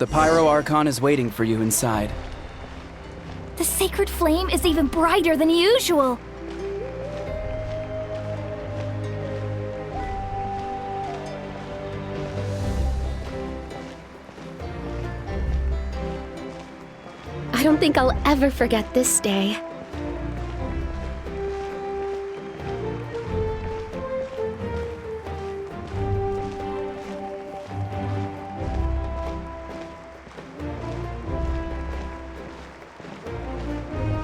The Pyro Archon is waiting for you inside. The sacred flame is even brighter than usual. I don't think I'll ever forget this day.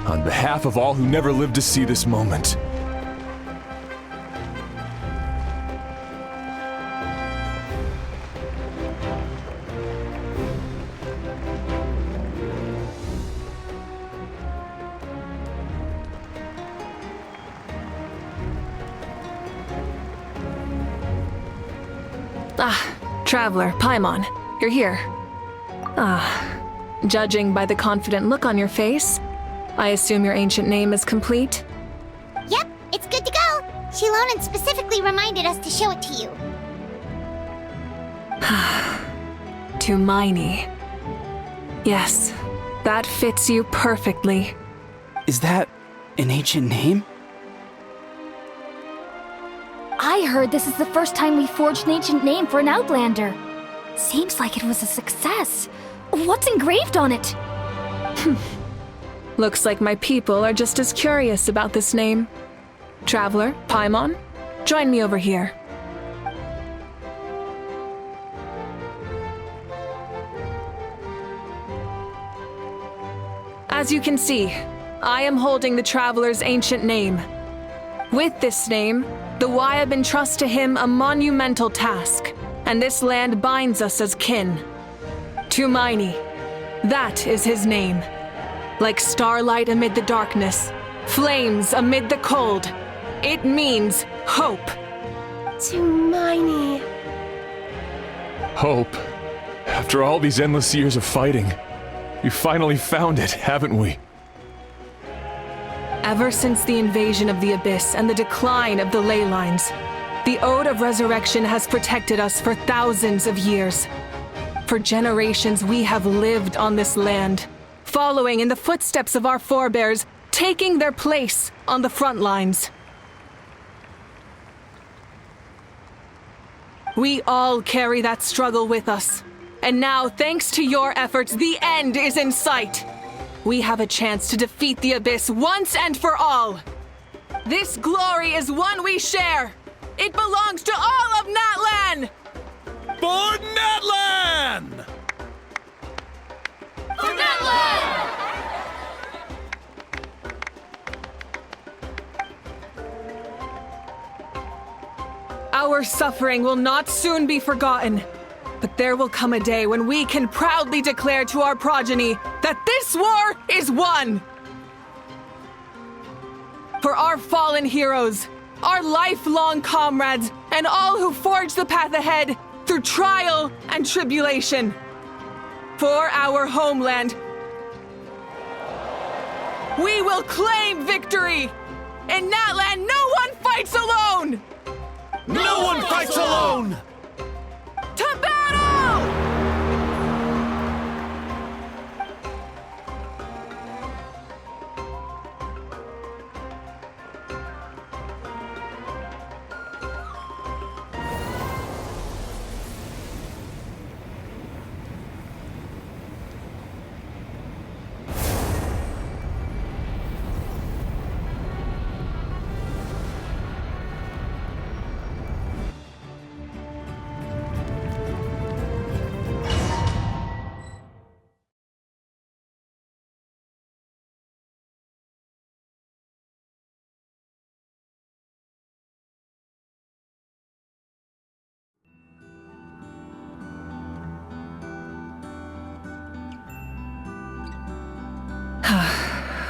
On behalf of all who never lived to see this moment. Traveler, Paimon, you're here. Judging by the confident look on your face, I assume your ancient name is complete? Yep, it's good to go. Shilonan specifically reminded us to show it to you. Tumaini. Yes, that fits you perfectly. Is that an ancient name? I heard this is the first time we forged an ancient name for an Outlander. Seems like it was a success. What's engraved on it? Looks like my people are just as curious about this name. Traveler, Paimon, join me over here. As you can see, I am holding the Traveler's ancient name. With this name, the Wyab entrust to him a monumental task, and this land binds us as kin. Tumaini, that is his name. Like starlight amid the darkness, flames amid the cold, it means hope. Tumaini. Hope. After all these endless years of fighting, we finally found it, haven't we? Ever since the invasion of the Abyss and the decline of the ley lines, the Ode of Resurrection has protected us for thousands of years. For generations we have lived on this land, following in the footsteps of our forebears, taking their place on the front lines. We all carry that struggle with us. And now, thanks to your efforts, the end is in sight. We have a chance to defeat the Abyss once and for all. This glory is one we share. It belongs to all of Natlan! For Natlan! For Natlan! Our suffering will not soon be forgotten. But there will come a day when we can proudly declare to our progeny that this war is won! For our fallen heroes, our lifelong comrades, and all who forge the path ahead through trial and tribulation. For our homeland, we will claim victory! In Natlan, no one fights alone! No one fights alone! To battle!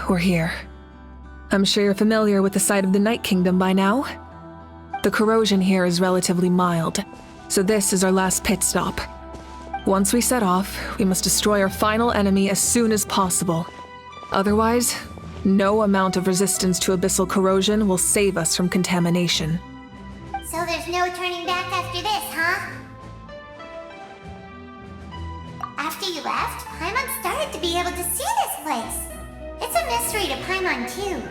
We're here. I'm sure you're familiar with the site of the Night Kingdom by now. The corrosion here is relatively mild, so this is our last pit stop. Once we set off, we must destroy our final enemy as soon as possible. Otherwise, no amount of resistance to abyssal corrosion will save us from contamination. So there's no turning back after this, huh? After after you left, Paimon started to be able to see this place. It's a mystery to Paimon, too.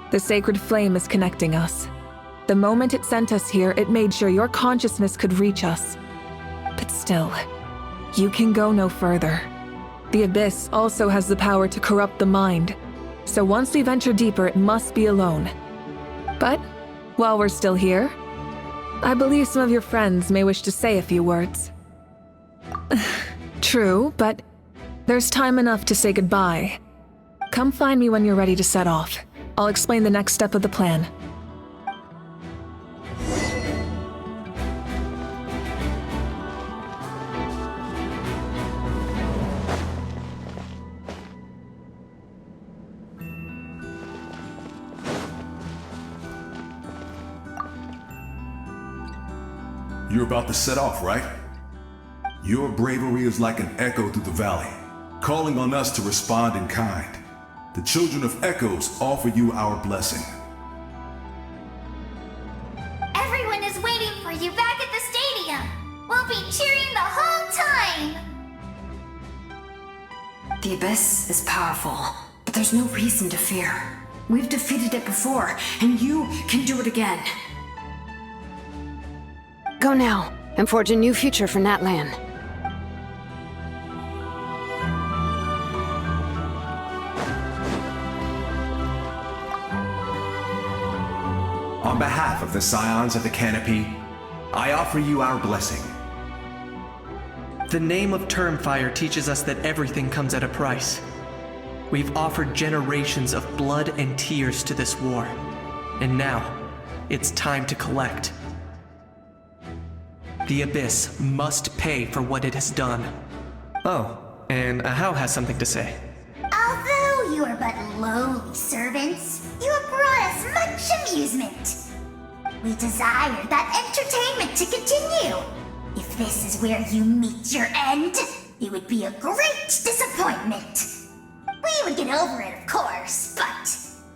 The sacred flame is connecting us. The moment it sent us here, it made sure your consciousness could reach us. But still, you can go no further. The Abyss also has the power to corrupt the mind. So once we venture deeper, it must be alone. But, while we're still here, I believe some of your friends may wish to say a few words. True, but there's time enough to say goodbye. Come find me when you're ready to set off. I'll explain the next step of the plan. You're about to set off, right? Your bravery is like an echo through the valley, calling on us to respond in kind. The children of Echoes offer you our blessing. Everyone is waiting for you back at the stadium. We'll be cheering the whole time. The Abyss is powerful, but there's no reason to fear. We've defeated it before, and you can do it again. Go now, and forge a new future for Natlan. On behalf of the Scions of the Canopy, I offer you our blessing. The name of Termfire teaches us that everything comes at a price. We've offered generations of blood and tears to this war, and now it's time to collect. The Abyss must pay for what it has done. Oh, and Ahau has something to say. Although you are but lowly servants, you have brought us much amusement. We desire that entertainment to continue. If this is where you meet your end, it would be a great disappointment. We would get over it, of course, but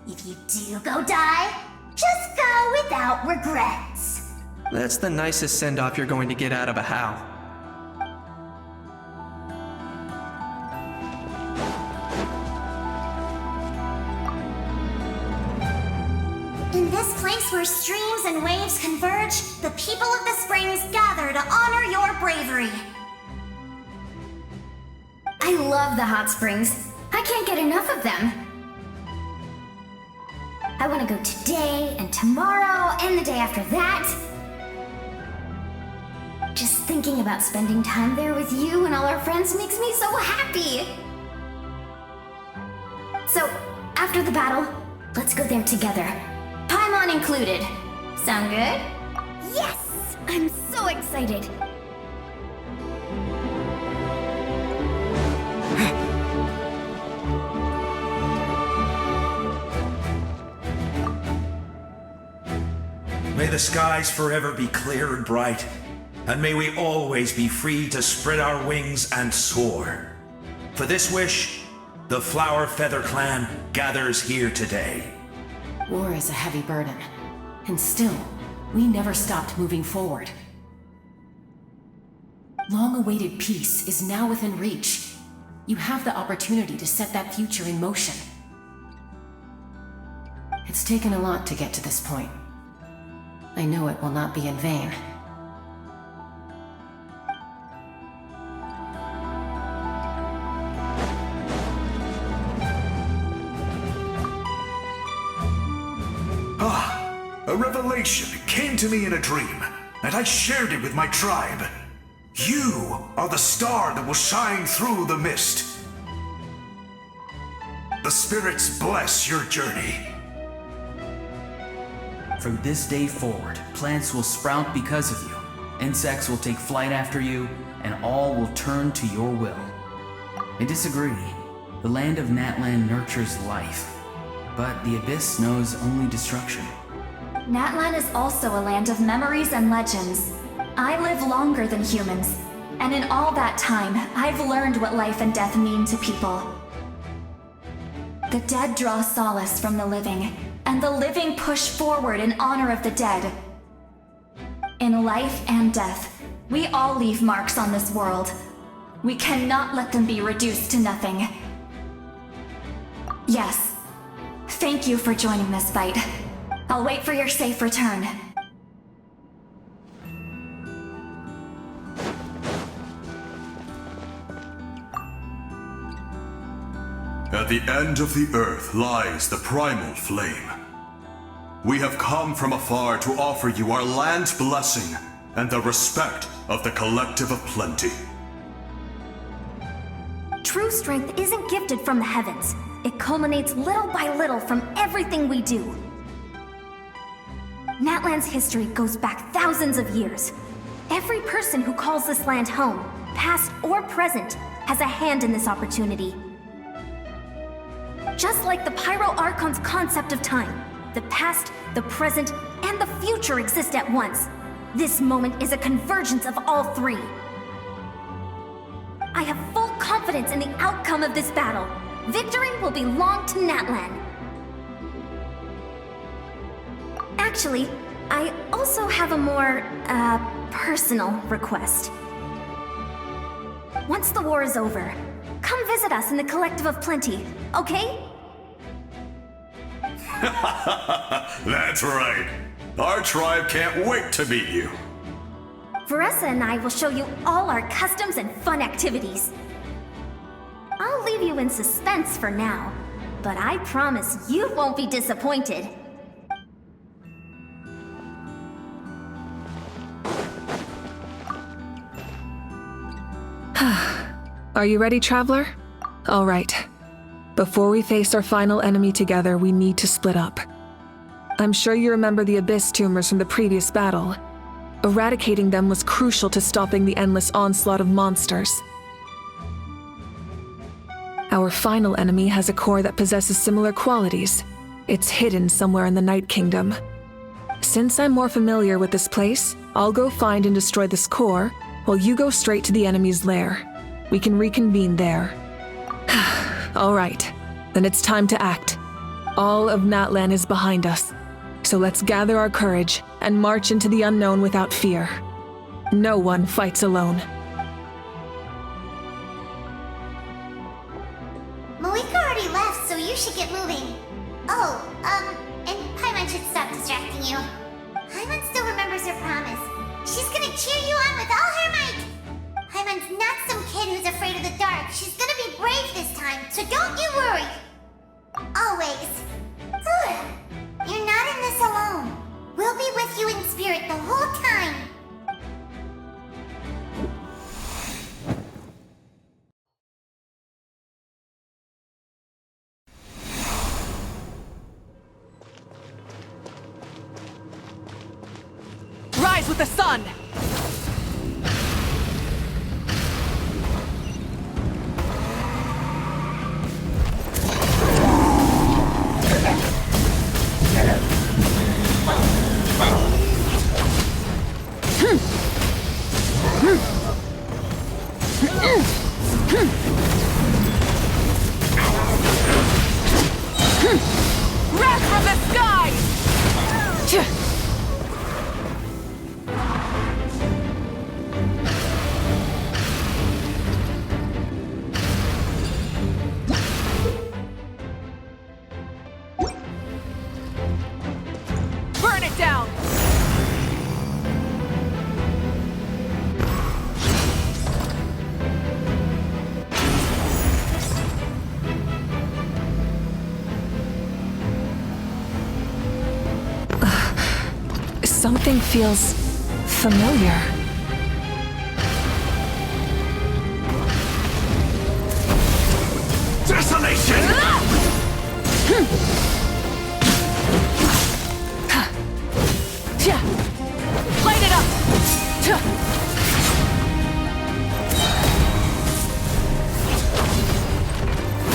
if you do go die, just go without regrets. That's the nicest send-off you're going to get out of Ahau. In this place where streams and waves converge, the people of the springs gather to honor your bravery. I love the hot springs. I can't get enough of them. I want to go today and tomorrow and the day after that. Just thinking about spending time there with you and all our friends makes me so happy. So, after the battle, let's go there together. Paimon included. Sound good? Yes! I'm so excited. May the skies forever be clear and bright, and may we always be free to spread our wings and soar. For this wish, the Flower Feather Clan gathers here today. War is a heavy burden, and still, we never stopped moving forward. Long-awaited peace is now within reach. You have the opportunity to set that future in motion. It's taken a lot to get to this point. I know it will not be in vain. A revelation came to me in a dream, and I shared it with my tribe. You are the star that will shine through the mist. The spirits bless your journey. From this day forward, plants will sprout because of you, insects will take flight after you, and all will turn to your will. I disagree. The land of Natlan nurtures life, but the Abyss knows only destruction. Natlan is also a land of memories and legends. I live longer than humans, and in all that time, I've learned what life and death mean to people. The dead draw solace from the living, and the living push forward in honor of the dead. In life and death, we all leave marks on this world. We cannot let them be reduced to nothing. Yes. Thank you for joining this fight. I'll wait for your safe return. At the end of the earth lies the primal flame. We have come from afar to offer you our land's blessing and the respect of the Collective of Plenty. True strength isn't gifted from the heavens. It culminates little by little from everything we do. Natlan's history goes back thousands of years. Every person who calls this land home, past or present, has a hand in this opportunity. Just like the Pyro Archon's concept of time, the past, the present, and the future exist at once. This moment is a convergence of all three. I have full confidence in the outcome of this battle. Victory will belong to Natlan. Actually, I also have a more, personal request. Once the war is over, come visit us in the Collective of Plenty, okay? That's right. Our tribe can't wait to meet you. Veressa and I will show you all our customs and fun activities. I'll leave you in suspense for now, but I promise you won't be disappointed. Are you ready, Traveler? All right. Before we face our final enemy together, we need to split up. I'm sure you remember the Abyss tumors from the previous battle. Eradicating them was crucial to stopping the endless onslaught of monsters. Our final enemy has a core that possesses similar qualities. It's hidden somewhere in the Night Kingdom. Since I'm more familiar with this place, I'll go find and destroy this core, while you go straight to the enemy's lair. We can reconvene there. All right, then it's time to act. All of Natlan is behind us, so let's gather our courage and march into the unknown without fear. No one fights alone. Malika already left, so you should get moving. Oh, and Paimon should stop distracting you. Paimon still remembers her promise. She's gonna cheer you on with all her might. Paimon's not some kid who's afraid of the dark. She's gonna be brave this time, so don't you worry. Always. You're not in this alone. We'll be with you in spirit the whole time. Rise with the sun! Wrath from the skies! Burn it down! Something feels familiar. Desolation! Light it up!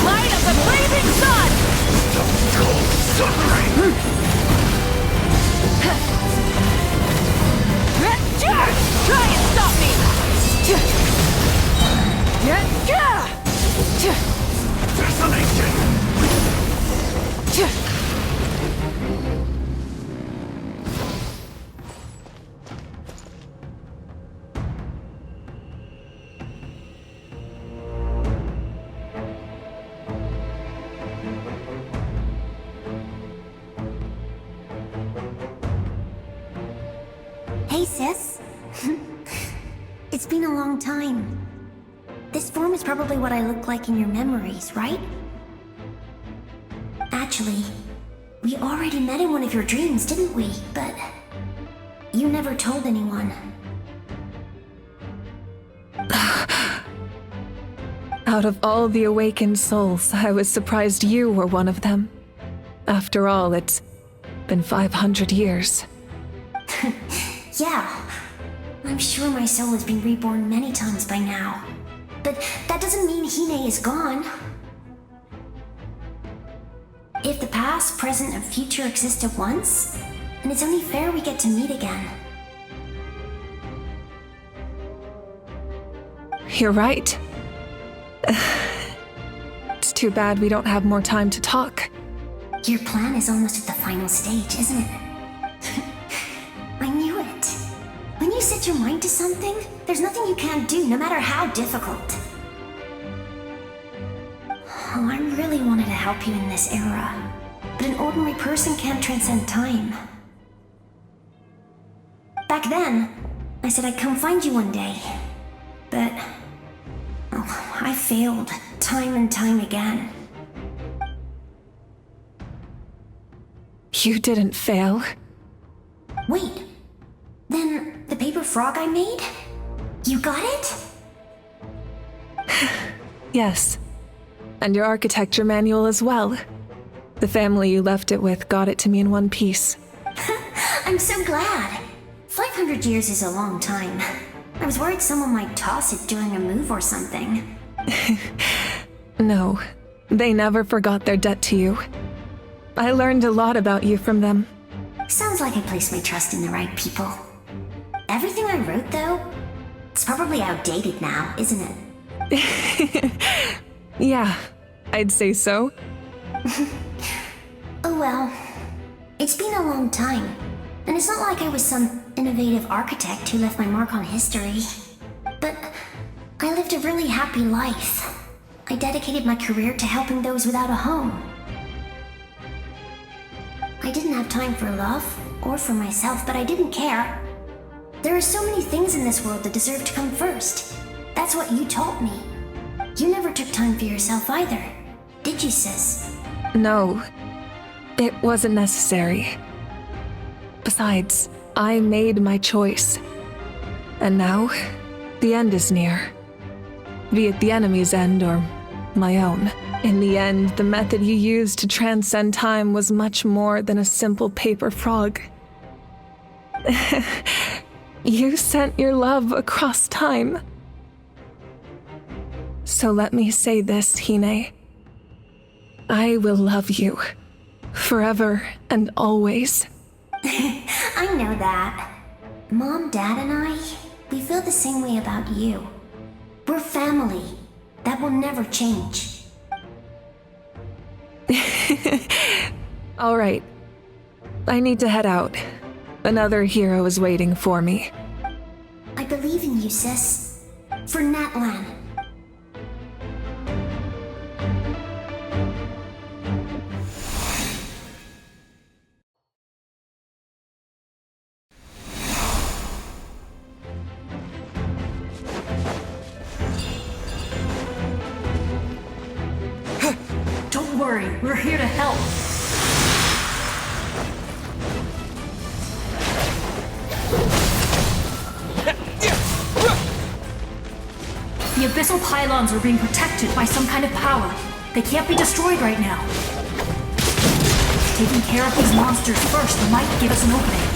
Light of the blazing sun! Cold suffering! Try and stop me! Desolation! Hey, sis. It's been a long time. This form is probably what I look like in your memories, right? Actually, we already met in one of your dreams, didn't we? But you never told anyone. Out of all the awakened souls, I was surprised you were one of them. After all, it's been 500 years. Yeah. I'm sure my soul has been reborn many times by now. But that doesn't mean Hine is gone. If the past, present, and future exist at once, then it's only fair we get to meet again. You're right. It's too bad we don't have more time to talk. Your plan is almost at the final stage, isn't it? I knew it. When you set your mind to something, there's nothing you can't do, no matter how difficult. Oh, I really wanted to help you in this era, but an ordinary person can't transcend time. Back then, I said I'd come find you one day, but I failed time and time again. You didn't fail. Wait, then the paper frog I made? You got it? Yes. And your architecture manual as well. The family you left it with got it to me in one piece. I'm so glad. 500 years is a long time. I was worried someone might toss it during a move or something. No, they never forgot their debt to you. I learned a lot about you from them. Sounds like I placed my trust in the right people. Everything I wrote, though, it's probably outdated now, isn't it? Yeah, I'd say so. Oh well. It's been a long time, and it's not like I was some innovative architect who left my mark on history. But I lived a really happy life. I dedicated my career to helping those without a home. I didn't have time for love, or for myself, but I didn't care. There are so many things in this world that deserve to come first. That's what you taught me. You never took time for yourself either, did you, sis? No, it wasn't necessary. Besides, I made my choice. And now, the end is near. Be it the enemy's end or my own. In the end, the method you used to transcend time was much more than a simple paper frog. You sent your love across time. So let me say this, Hine. I will love you. Forever and always. I know that. Mom, Dad, and I, we feel the same way about you. We're family. That will never change. All right. I need to head out. Another hero is waiting for me. I believe in you, sis. For Natlan. Don't worry, we're here to help. The abyssal pylons are being protected by some kind of power. They can't be destroyed right now. Taking care of these monsters first might give us an opening.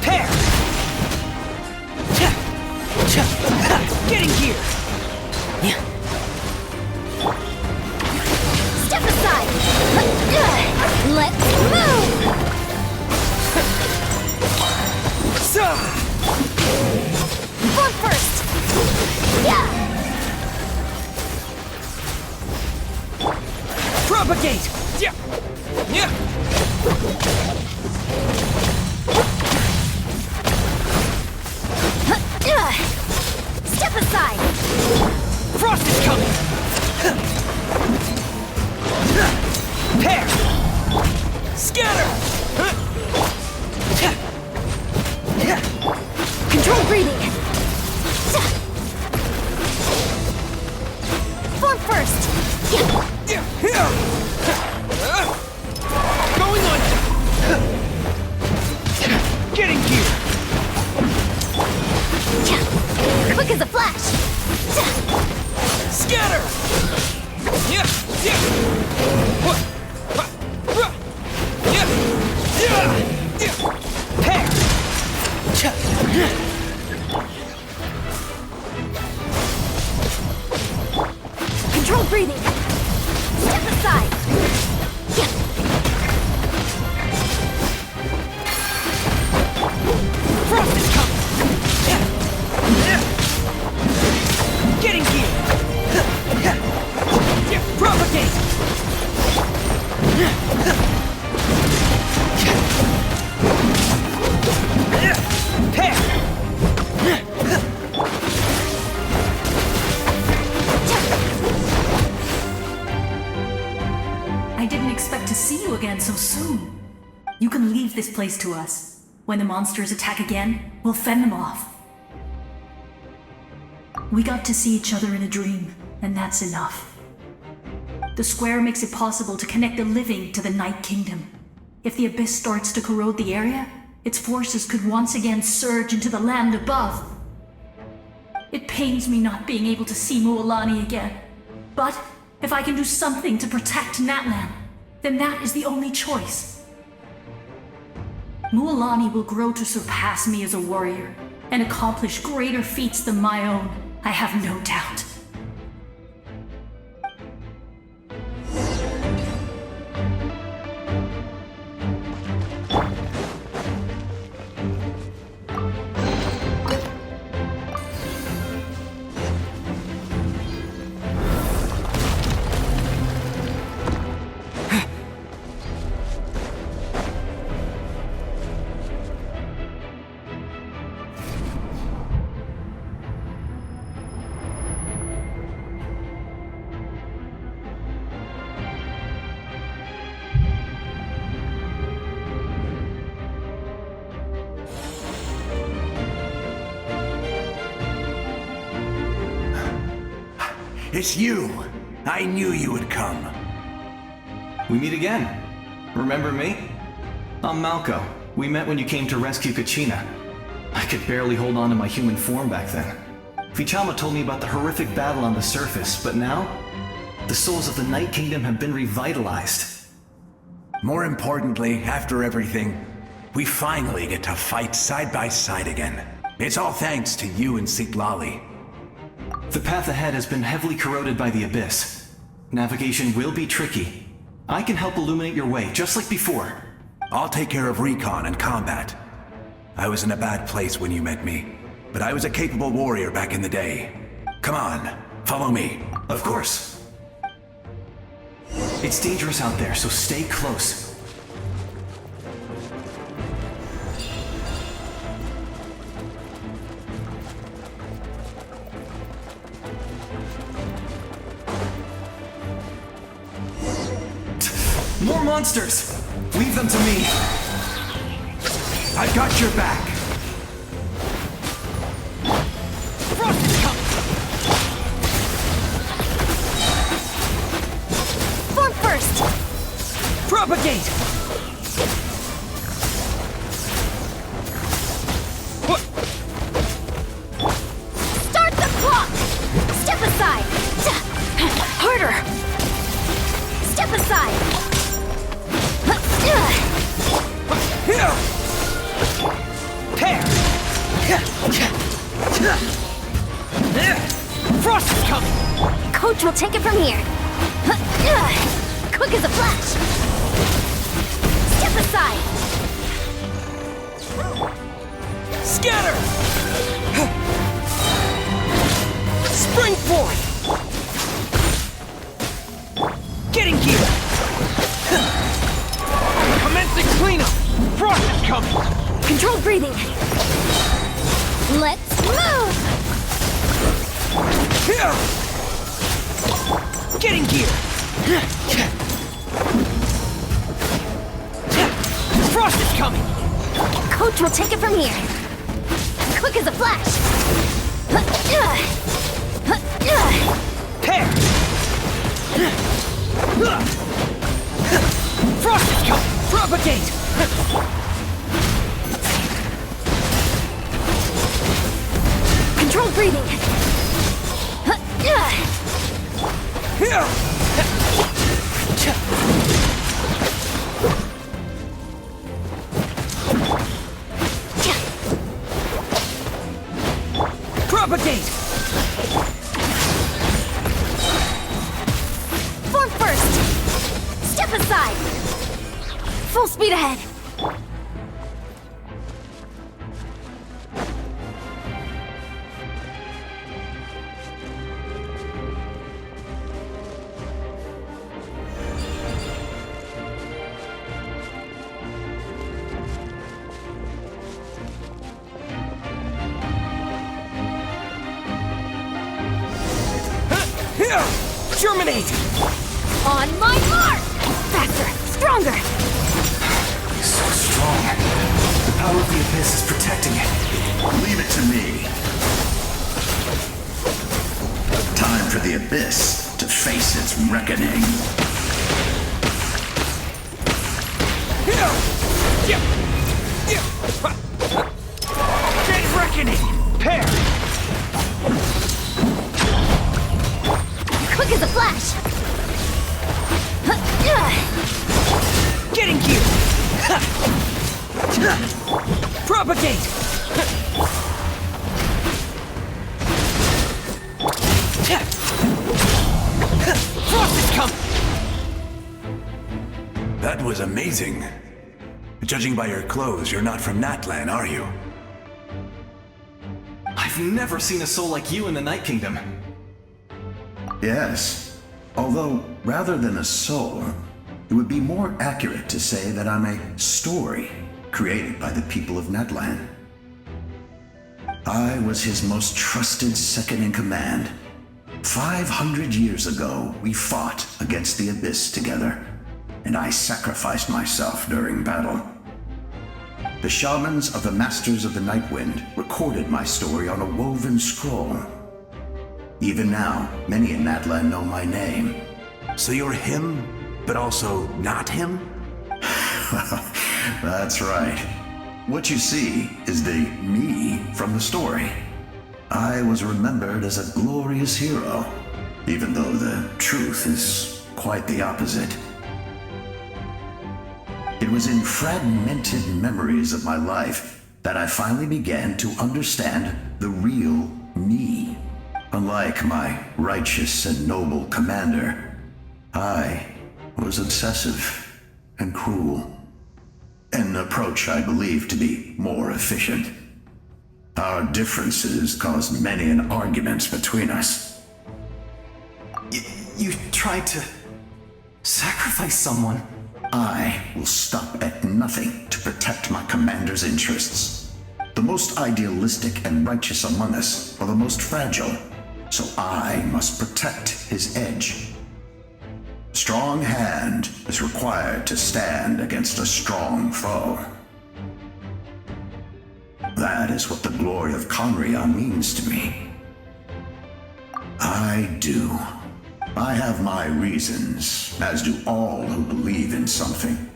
Pair! Get in here! Step aside! Let's move! Born first! Yeah! Propagate! Yeah! Yeah! Step aside! Frost is coming! Pair! I didn't expect to see you again so soon. You can leave this place to us. When the monsters attack again, we'll fend them off. We got to see each other in a dream, and that's enough. The square makes it possible to connect the living to the Night Kingdom. If the abyss starts to corrode the area, its forces could once again surge into the land above. It pains me not being able to see Mualani again. But if I can do something to protect Natlan, then that is the only choice. Mualani will grow to surpass me as a warrior and accomplish greater feats than my own, I have no doubt. It's you! I knew you would come. We meet again. Remember me? I'm Malco. We met when you came to rescue Kachina. I could barely hold on to my human form back then. Vichama told me about the horrific battle on the surface, but now, the souls of the Night Kingdom have been revitalized. More importantly, after everything, we finally get to fight side by side again. It's all thanks to you and Sitlali. The path ahead has been heavily corroded by the abyss. Navigation will be tricky. I can help illuminate your way, just like before. I'll take care of recon and combat. I was in a bad place when you met me, but I was a capable warrior back in the day. Come on, follow me. Of course. It's dangerous out there, so stay close. More monsters! Leave them to me! I've got your back! Frost is coming! Form first! Propagate! Start the clock! Step aside! Harder! Step aside! Pair! Frost is coming! Coach will take it from here. Quick as a flash! Step aside! Scatter! Spring forth! Getting gear! Commencing cleanup! Frost is coming! Controlled breathing. Let's move! Getting gear! Frost is coming! Coach will take it from here. Quick as a flash! Pair! Frost is coming! Propagate! Controlled breathing. Propagate! Form first! Step aside! Full speed ahead! Germinate! On my mark! Faster! Stronger! So strong. The power of the Abyss is protecting it. Leave it to me. Time for the Abyss to face its reckoning. Great reckoning! Pair! Quick as a flash! Getting gear! Propagate! Frost is coming! That was amazing. Judging by your clothes, you're not from Natlan, are you? I've never seen a soul like you in the Night Kingdom. Yes, although rather than a soul, it would be more accurate to say that I'm a story created by the people of Natlan. I was his most trusted second-in-command. 500 years ago, we fought against the Abyss together, and I sacrificed myself during battle. The shamans of the Masters of the Nightwind recorded my story on a woven scroll. Even now, many in Natlan know my name. So you're him, but also not him? That's right. What you see is the me from the story. I was remembered as a glorious hero, even though the truth is quite the opposite. It was in fragmented memories of my life that I finally began to understand the real me. Unlike my righteous and noble commander, I was obsessive and cruel. An approach I believe to be more efficient. Our differences caused many an arguments between us. You tried to sacrifice someone. I will stop at nothing to protect my commander's interests. The most idealistic and righteous among us are the most fragile, so I must protect his edge. A strong hand is required to stand against a strong foe. That is what the glory of Conria means to me. I do. I have my reasons, as do all who believe in something.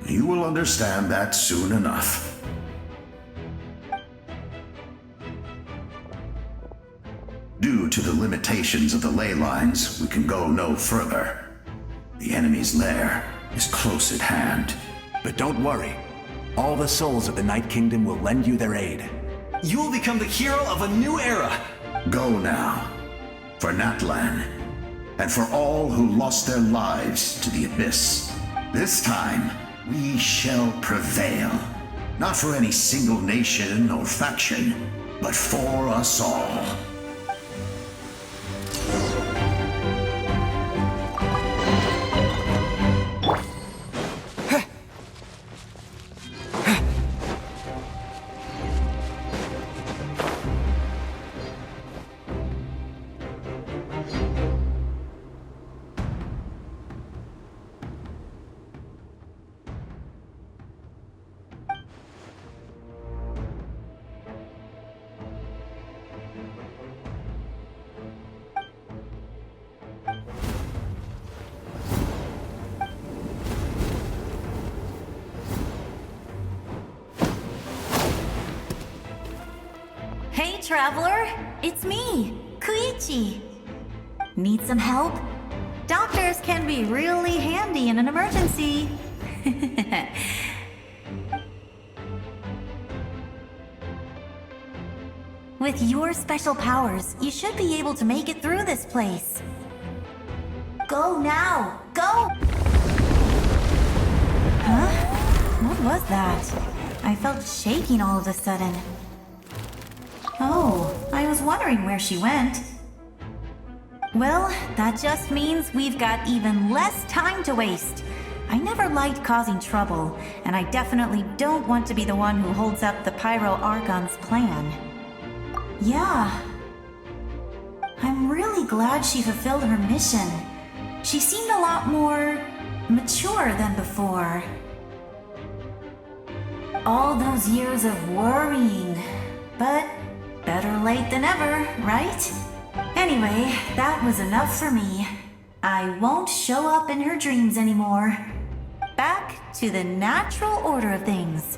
You will understand that soon enough. Due to the limitations of the ley lines, we can go no further. The enemy's lair is close at hand. But don't worry. All the souls of the Night Kingdom will lend you their aid. You will become the hero of a new era. Go now. For Natlan. And for all who lost their lives to the Abyss. This time, we shall prevail. Not for any single nation or faction, but for us all. Hey, traveler! It's me, Koichi. Need some help? Doctors can be really handy in an emergency. With your special powers, you should be able to make it through this place. Go now! Go! Huh? What was that? I felt shaking all of a sudden. Oh, I was wondering where she went. Well, that just means we've got even less time to waste. I never liked causing trouble, and I definitely don't want to be the one who holds up the Pyro Archon's plan. Yeah. I'm really glad she fulfilled her mission. She seemed a lot more mature than before. All those years of worrying, but better late than ever, right? Anyway, that was enough for me. I won't show up in her dreams anymore. Back to the natural order of things.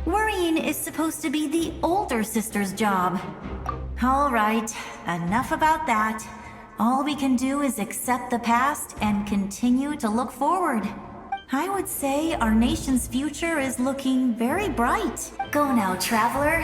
Worrying is supposed to be the older sister's job. All right, enough about that. All we can do is accept the past and continue to look forward. I would say our nation's future is looking very bright. Go now, traveler.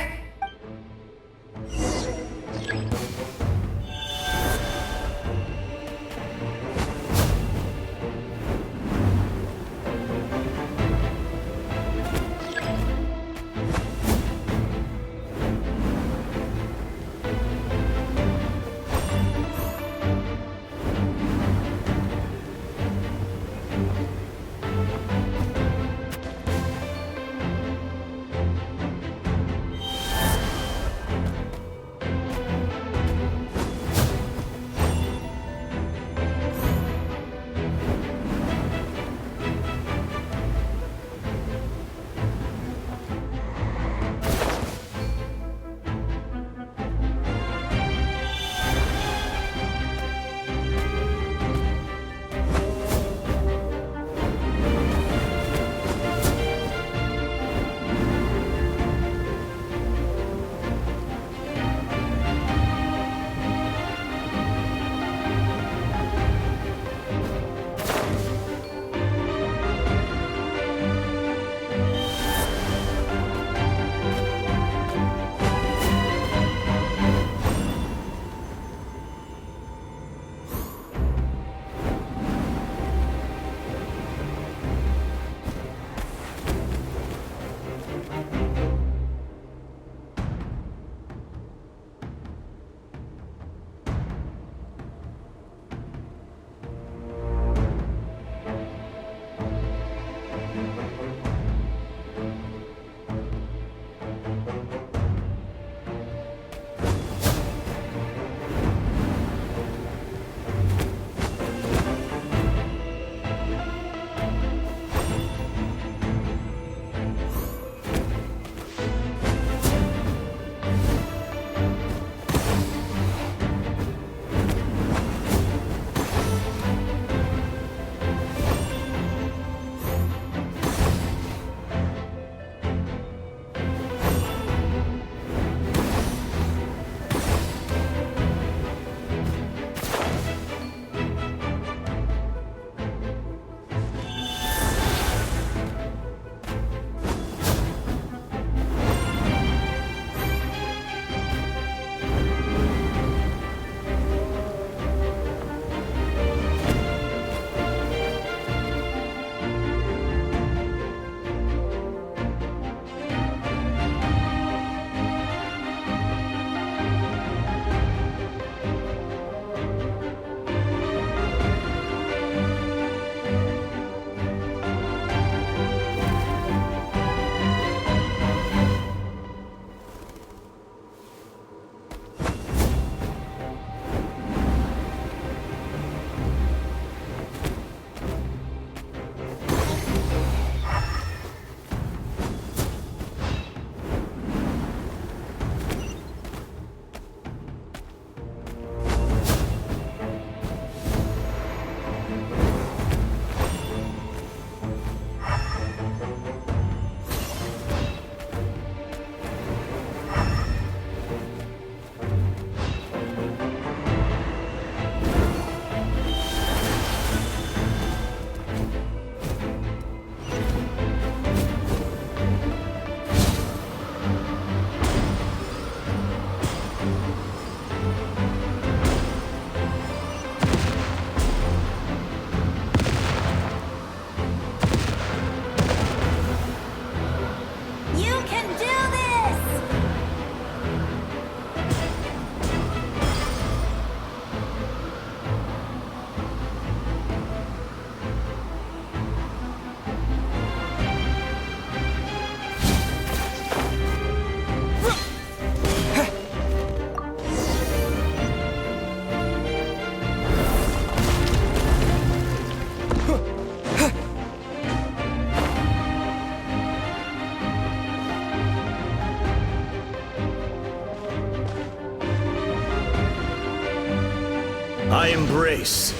embrace.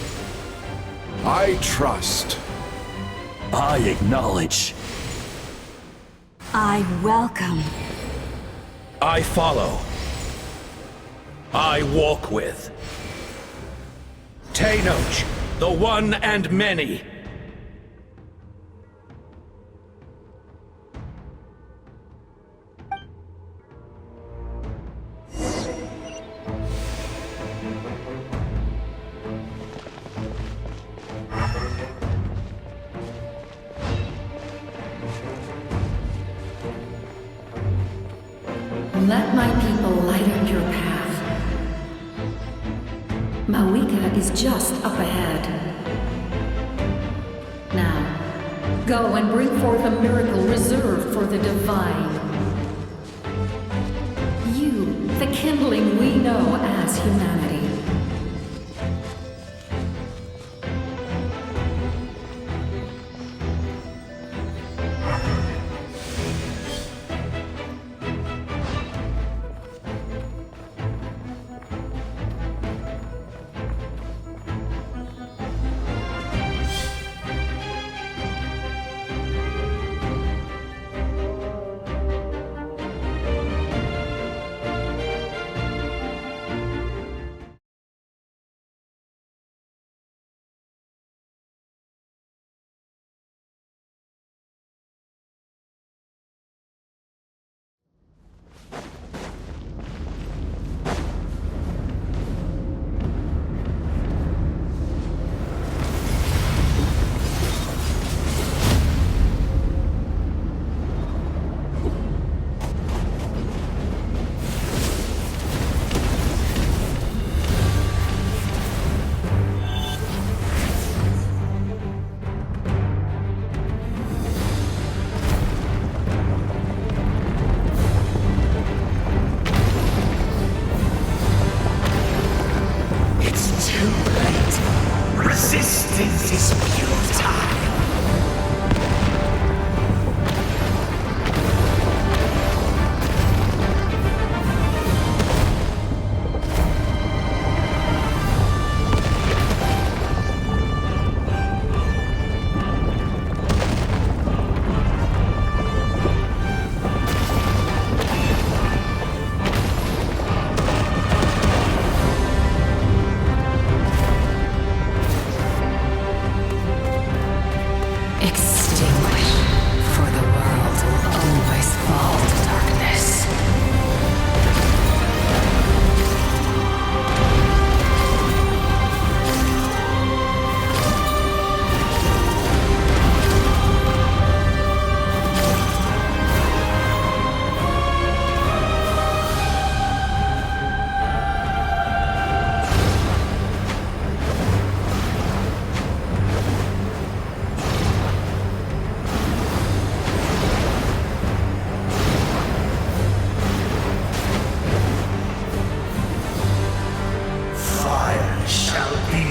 I trust. I acknowledge. I welcome. I follow. I walk with. Tenoch, the one and many. Let my people light up your path. Mawika is just up ahead. Now, go and bring forth a miracle reserved for the divine. You, the kindling we know as humanity. Resistance is futile.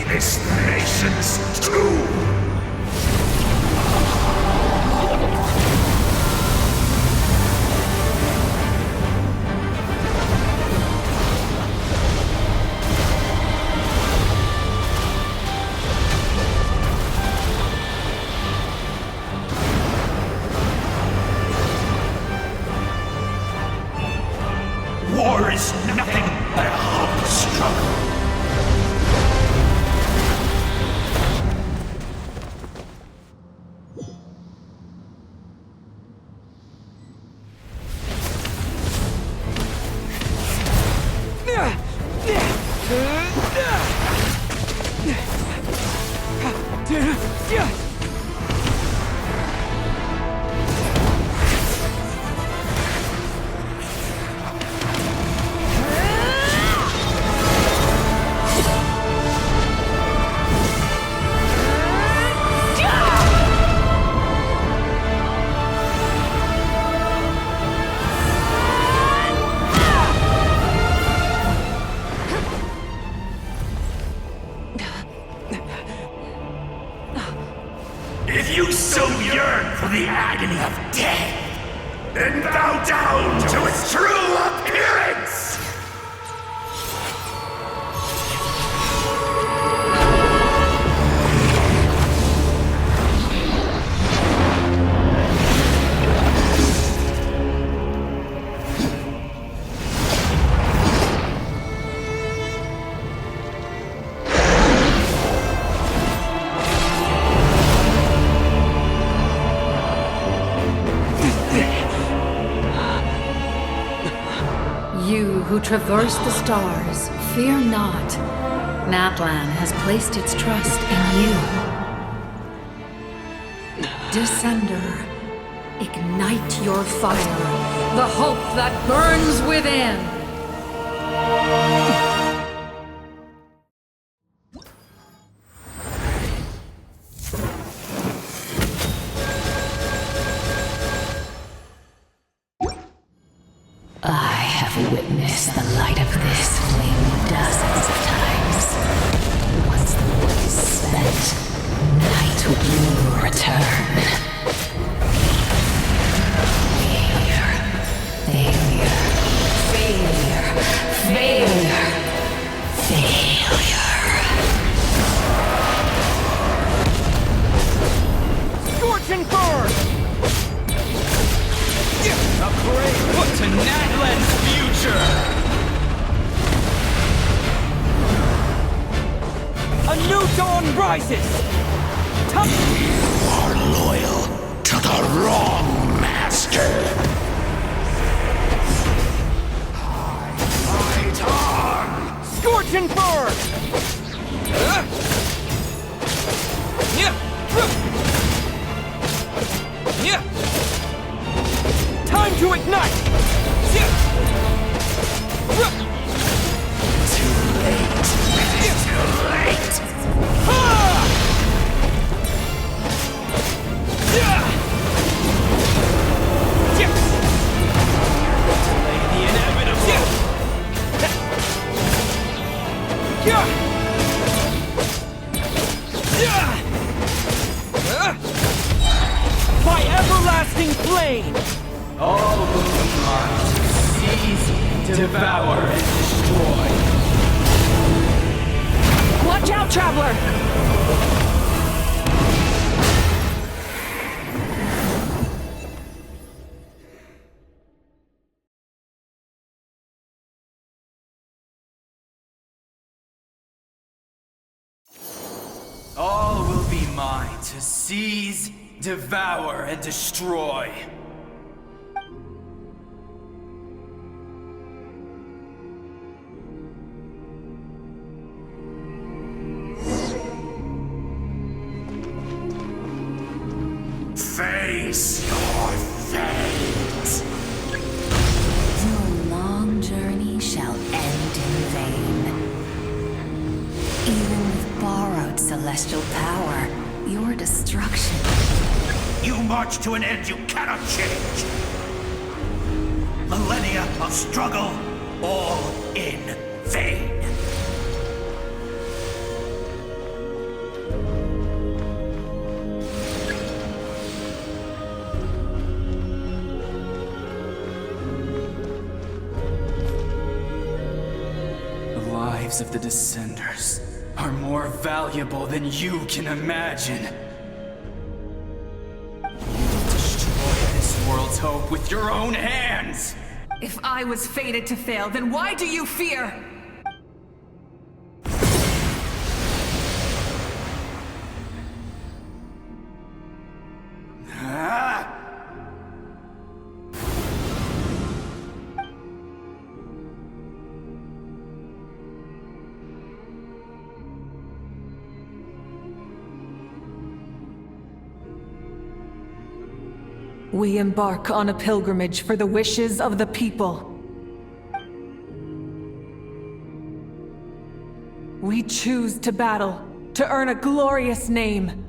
This nation's tomb! War is nothing but a hard struggle. If you so yearn for the agony of death, then bow down to its true appearance! who traverse the stars, fear not. Natlan has placed its trust in you. Descender, ignite your fire, the hope that burns within. I have witnessed the light of this flame dozens of times. Once the wood is spent, night will return. Failure. Failure. Failure. Failure. Scorch and burn! A great put to Natlan's future! A new dawn rises! You are loyal to the wrong master! Fight on! Scorch and burn! Time to ignite! Too late! Too late! Delay the inevitable! By everlasting flame! All will be mine to seize, devour, and destroy. Watch out, Traveler! All will be mine to seize, devour, and destroy. Face your fate! Your long journey shall end in vain. Even with borrowed celestial power, your destruction. You march to an end you cannot change. Millennia of struggle, all in vain. The lives of the Descenders are more valuable than you can imagine. You destroy this world's hope with your own hands! If I was fated to fail, then why do you fear? We embark on a pilgrimage for the wishes of the people. We choose to battle, to earn a glorious name.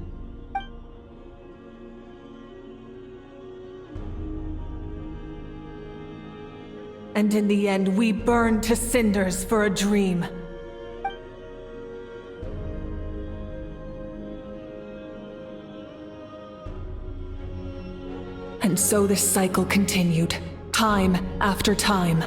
And in the end, we burn to cinders for a dream. And so this cycle continued, time after time.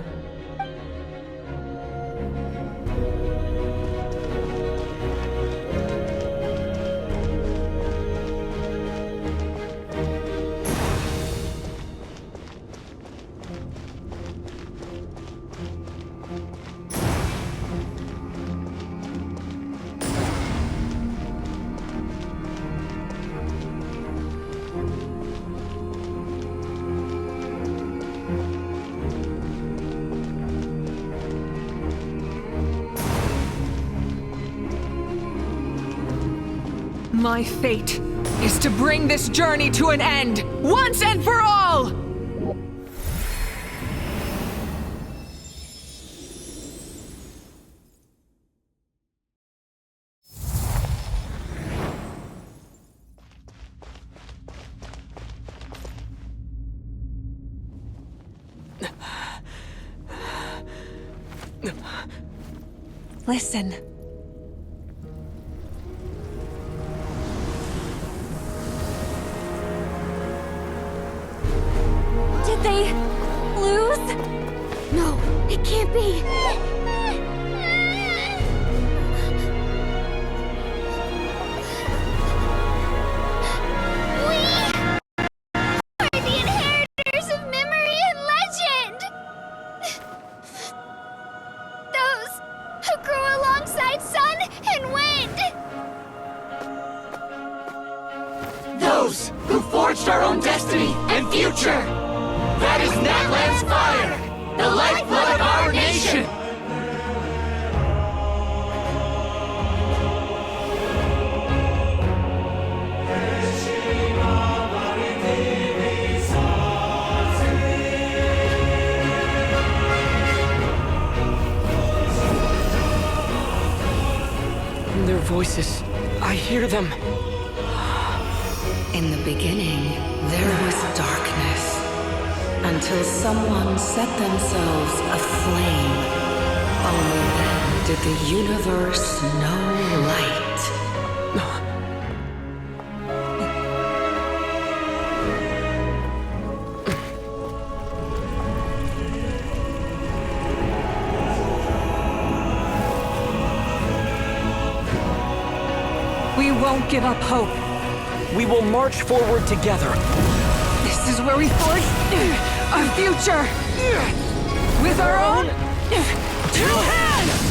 My fate is to bring this journey to an end, once and for all! Listen. Did they lose? No, it can't be. We are the inheritors of memory and legend! Those who grew alongside sun and wind! Those who forged our own destiny and future! That is Natlan's fire! The lifeblood of our nation! Their voices, I hear them. In the beginning, there was darkness, until someone set themselves aflame. Only then did the universe know light. We won't give up hope. We will march forward together. This is where we forge our future! With our own two hands!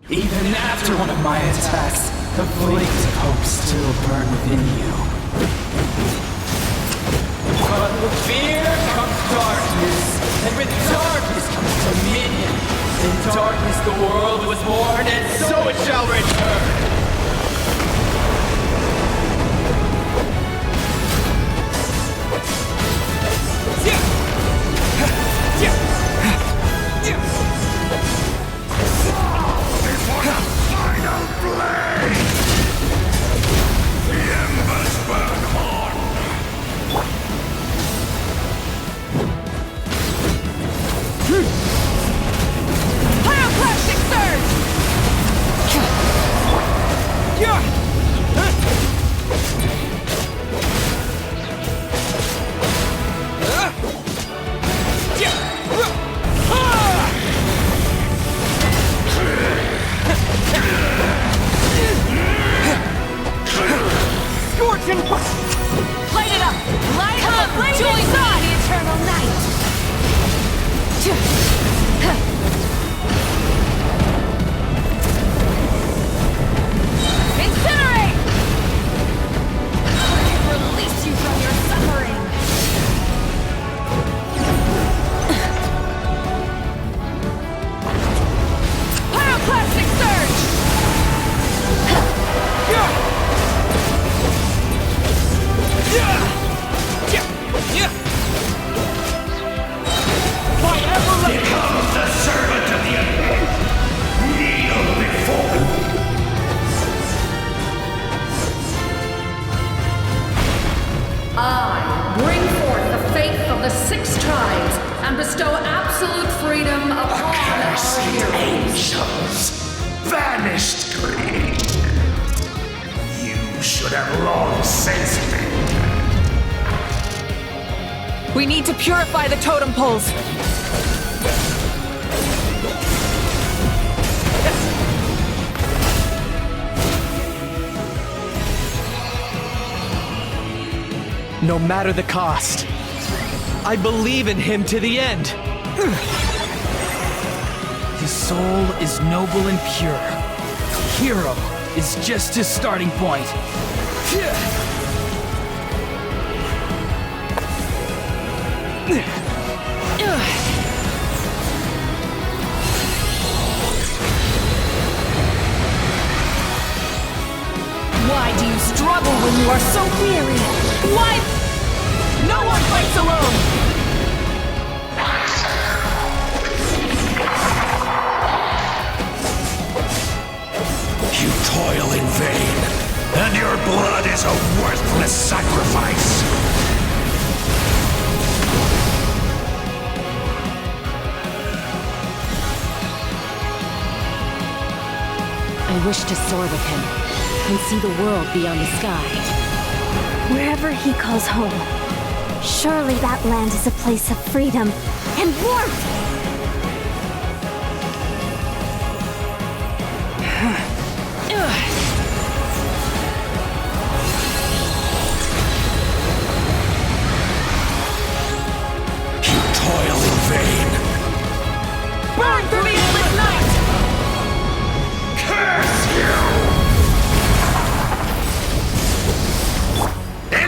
Even after one of my attacks, the flakes of hope still burn within you. But with fear comes darkness, and with darkness comes dominion. In darkness the world was born, and so it shall return. Pyroclastic surge! Scorching! Light it up! Light it up! Join the eternal night! Incinerate! Release you from your suffering! Pyroclastic surge! Here comes the servant of the abyss! Kneel before me! I bring forth the faith of the 6 tribes and bestow absolute freedom upon our heroes. Angels! Vanished greed! You should have long since been. We need to purify the totem poles. No matter the cost, I believe in him to the end. His soul is noble and pure. Hero is just his starting point. Why do you struggle when you are so weary? Why? No one fights alone! You toil in vain, and your blood is a worthless sacrifice. I wish to soar with him and see the world beyond the sky. Wherever he calls home, surely that land is a place of freedom and warmth! You toil in vain. Burn through the endless night! Curse you!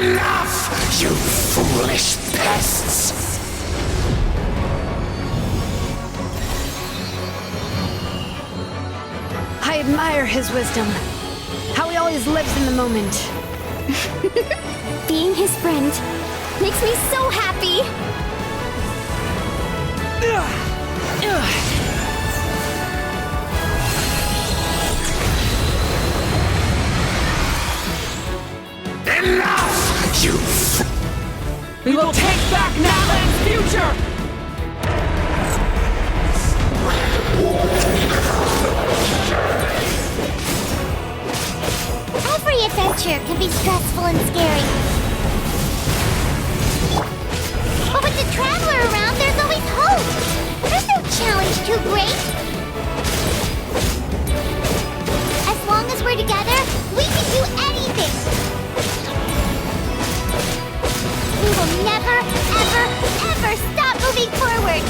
Enough, you foolish pests! I admire his wisdom. How he always lives in the moment. Being his friend makes me so happy! Enough, you We will take back Natlan's future! Every adventure can be stressful and scary. But with the Traveler around, there's always hope. There's no challenge too great. As long as we're together, we can do anything. We will never, ever, ever stop moving forward.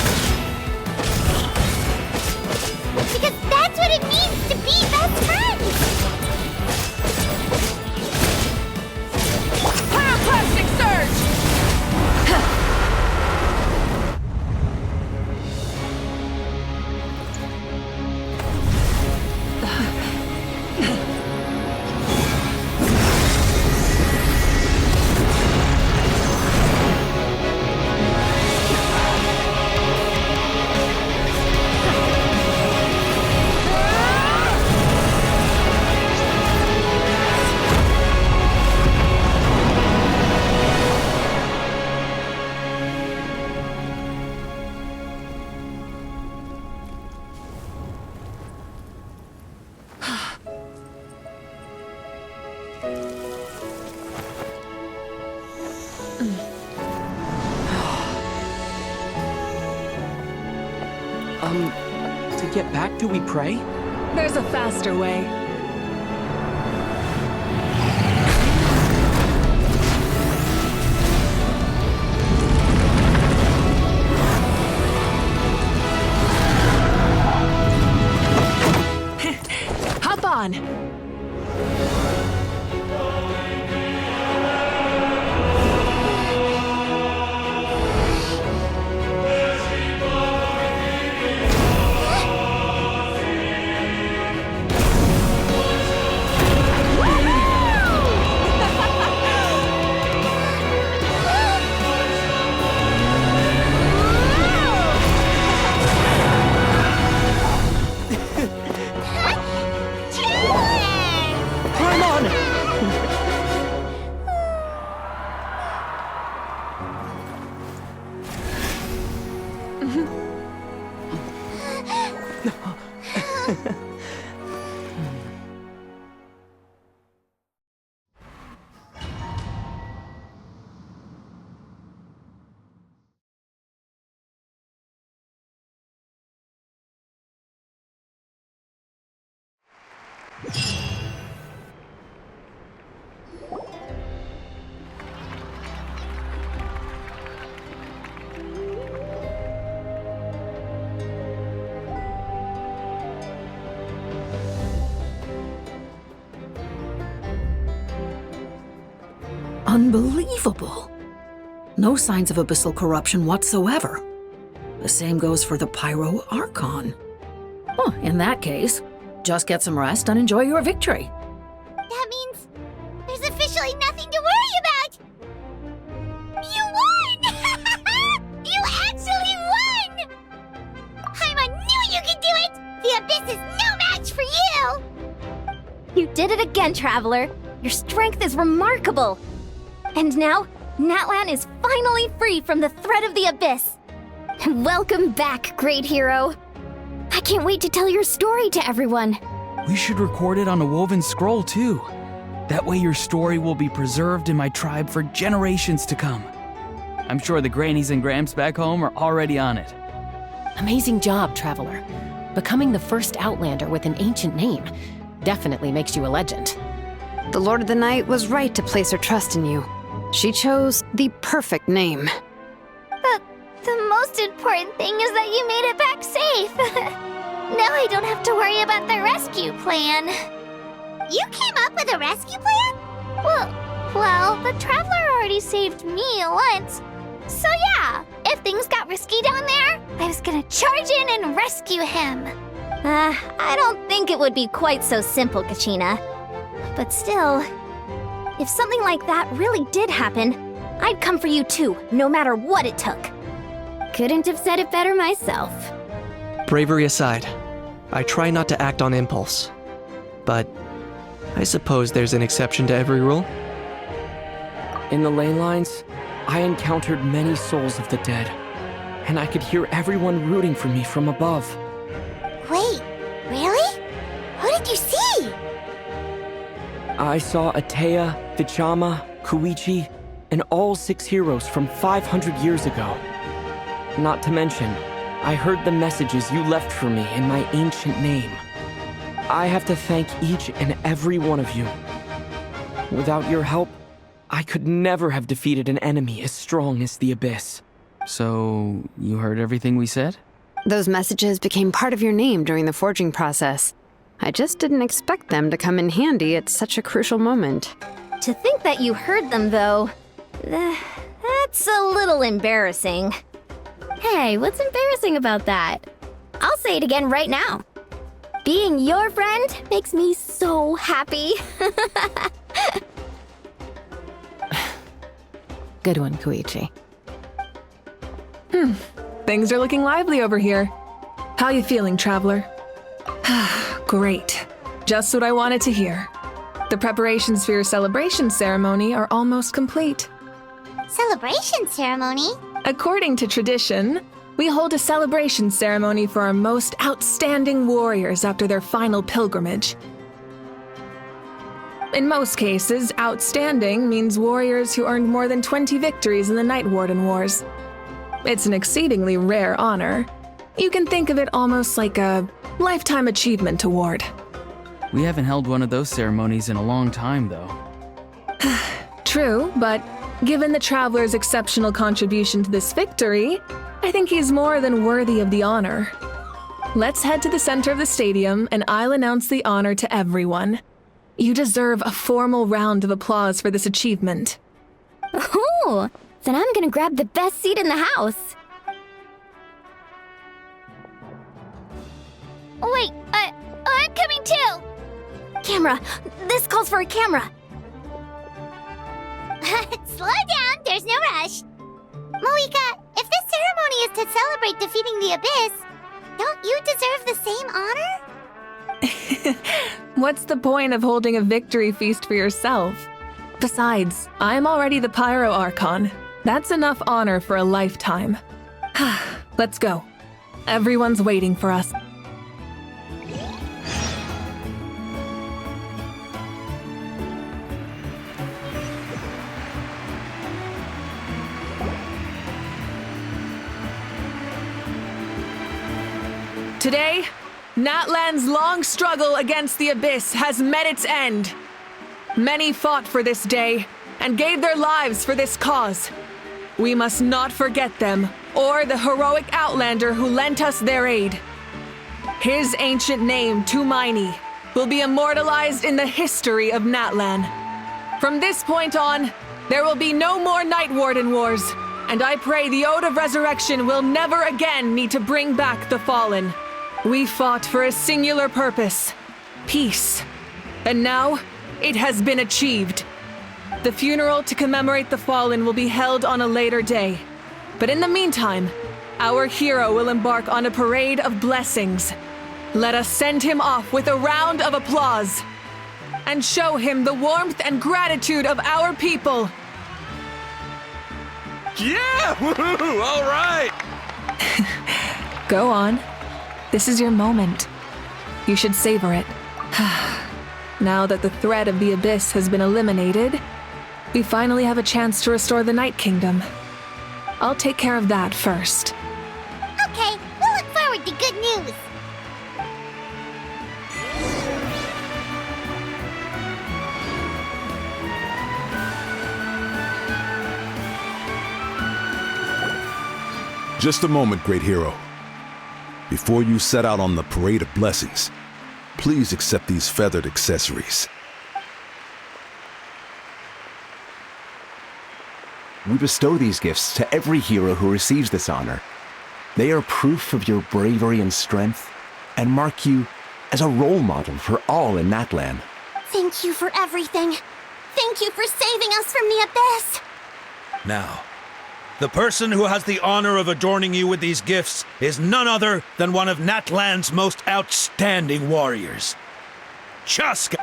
Because that's what it means to be best friends. Pyroclastic surge! To get back, do we pray? There's a faster way. Hop on! Unbelievable. No signs of abyssal corruption whatsoever. The same goes for the Pyro Archon. Oh, in that case, just get some rest and enjoy your victory. That means there's officially nothing to worry about! You won! You actually won! Paimon knew you could do it! The Abyss is no match for you! You did it again, Traveler. Your strength is remarkable. And now, Natlan is finally free from the threat of the Abyss. Welcome back, great hero. I can't wait to tell your story to everyone. We should record it on a woven scroll, too. That way your story will be preserved in my tribe for generations to come. I'm sure the grannies and gramps back home are already on it. Amazing job, Traveler. Becoming the first Outlander with an ancient name definitely makes you a legend. The Lord of the Night was right to place her trust in you. She chose the perfect name. The most important thing is that you made it back safe. Now I don't have to worry about the rescue plan. You came up with a rescue plan? Well, the Traveler already saved me once. So yeah, if things got risky down there, I was gonna charge in and rescue him. I don't think it would be quite so simple, Kachina. But still, if something like that really did happen, I'd come for you too, no matter what it took. Couldn't have said it better myself. Bravery aside, I try not to act on impulse. But I suppose there's an exception to every rule. In the ley lines, I encountered many souls of the dead, and I could hear everyone rooting for me from above. Wait, really? Who did you see? I saw Atea, Vichama, Koichi, and all 6 heroes from 500 years ago. Not to mention, I heard the messages you left for me in my ancient name. I have to thank each and every one of you. Without your help, I could never have defeated an enemy as strong as the Abyss. So, you heard everything we said? Those messages became part of your name during the forging process. I just didn't expect them to come in handy at such a crucial moment. To think that you heard them, though, that's a little embarrassing. Hey, what's embarrassing about that? I'll say it again right now. Being your friend makes me so happy. Good one, Koichi. Things are looking lively over here. How you feeling, Traveler? Great. Just what I wanted to hear. The preparations for your celebration ceremony are almost complete. Celebration ceremony? According to tradition, we hold a celebration ceremony for our most outstanding warriors after their final pilgrimage. In most cases, outstanding means warriors who earned more than 20 victories in the Night Warden Wars. It's an exceedingly rare honor. You can think of it almost like a lifetime achievement award. We haven't held one of those ceremonies in a long time, though. True, but given the Traveler's exceptional contribution to this victory, I think he's more than worthy of the honor. Let's head to the center of the stadium and I'll announce the honor to everyone. You deserve a formal round of applause for this achievement. Ooh, then I'm gonna grab the best seat in the house. Wait, I'm coming too! Camera! This calls for a camera! Slow down, there's no rush. Moika, if this ceremony is to celebrate defeating the Abyss, don't you deserve the same honor? What's the point of holding a victory feast for yourself? Besides, I'm already the Pyro Archon. That's enough honor for a lifetime. Let's go. Everyone's waiting for us. Today, Natlan's long struggle against the Abyss has met its end. Many fought for this day and gave their lives for this cause. We must not forget them or the heroic Outlander who lent us their aid. His ancient name, Tumaini, will be immortalized in the history of Natlan. From this point on, There will be no more Night Warden wars, and I pray the Ode of Resurrection will never again need to bring back the fallen. We fought for a singular purpose, peace. And now, it has been achieved. The funeral to commemorate the fallen will be held on a later day. But in the meantime, our hero will embark on a parade of blessings. Let us send him off with a round of applause and show him the warmth and gratitude of our people. Yeah! Woohoo! All right! Go on. This is your moment. You should savor it. Now that the threat of the Abyss has been eliminated, we finally have a chance to restore the Night Kingdom. I'll take care of that first. Okay, we'll look forward to good news. Just a moment, great hero. Before you set out on the Parade of Blessings, please accept these feathered accessories. We bestow these gifts to every hero who receives this honor. They are proof of your bravery and strength, and mark you as a role model for all in Natlan. Thank you for everything. Thank you for saving us from the Abyss. Now, the person who has the honor of adorning you with these gifts is none other than one of Natlan's most outstanding warriors, Chaska.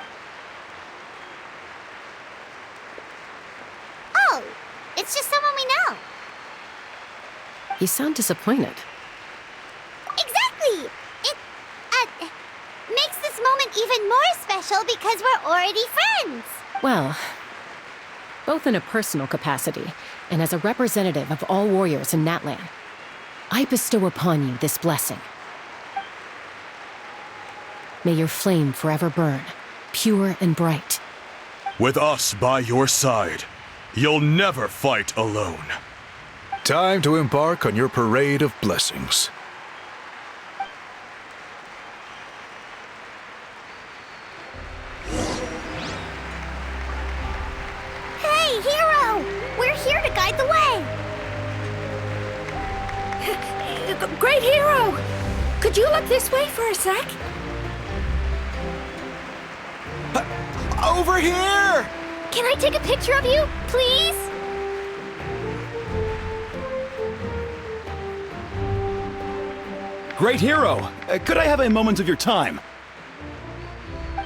Oh, it's just someone we know. You sound disappointed. Exactly! It, makes this moment even more special because we're already friends. Well, both in a personal capacity and as a representative of all warriors in Natlan, I bestow upon you this blessing. May your flame forever burn, pure and bright. With us by your side, you'll never fight alone. Time to embark on your parade of blessings. Hey, hero! We're here to guide the way! Great hero! Could you look this way for a sec? Over here! Can I take a picture of you, please? Great hero! Could I have a moment of your time?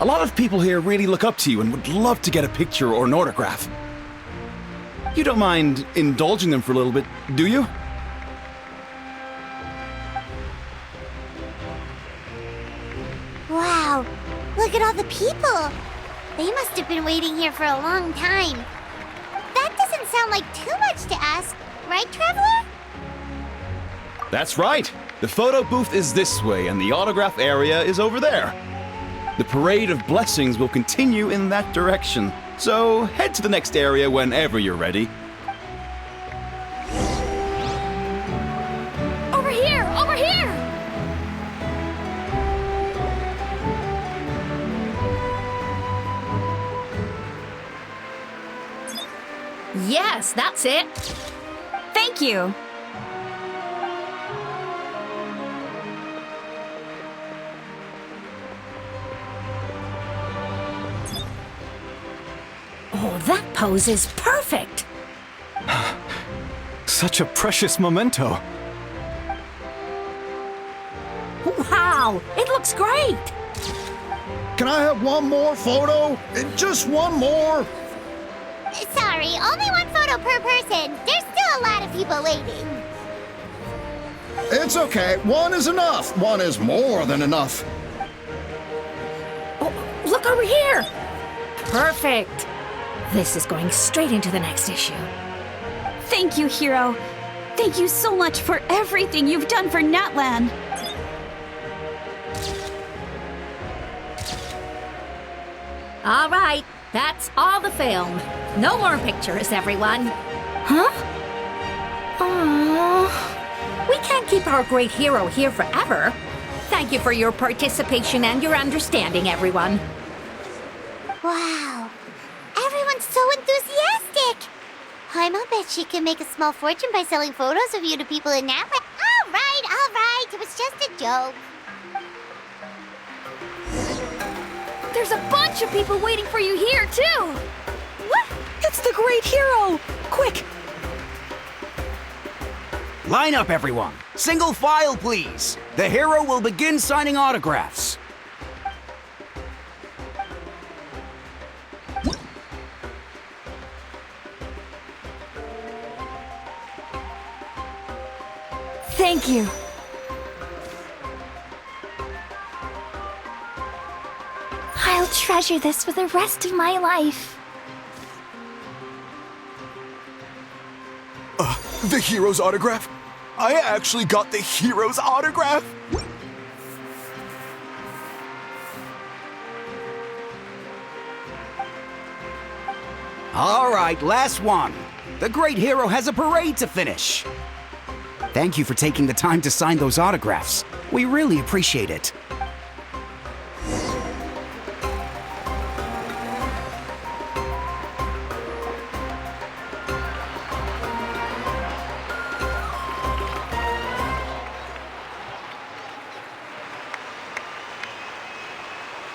A lot of people here really look up to you and would love to get a picture or an autograph. You don't mind indulging them for a little bit, do you? Wow, look at all the people. They must have been waiting here for a long time. That doesn't sound like too much to ask, right, Traveler? That's right! The photo booth is this way and the autograph area is over there. The Parade of Blessings will continue in that direction, so head to the next area whenever you're ready. Over here! Over here! Yes, that's it. Thank you. Oh, that pose is perfect. Such a precious memento. Wow, it looks great. Can I have one more photo? Just one more? Sorry, only one photo per person. There's still a lot of people waiting. It's okay. One is enough. One is more than enough. Oh, look over here. Perfect. This is going straight into the next issue. Thank you, hero. Thank you so much for everything you've done for Natlan. All right, that's all the film. No more pictures, everyone. Huh? Aww. We can't keep our great hero here forever. Thank you for your participation and your understanding, everyone. Wow. Everyone's so enthusiastic. Paimon bet she can make a small fortune by selling photos of you to people in Natlan. All right. It was just a joke. There's a bunch of people waiting for you here, too! What? It's the Great Hero! Quick! Line up, everyone. Single file, please. The hero will begin signing autographs. Thank you. I'll treasure this for the rest of my life. The hero's autograph? I actually got the hero's autograph? All right, last one. The great hero has a parade to finish. Thank you for taking the time to sign those autographs. We really appreciate it.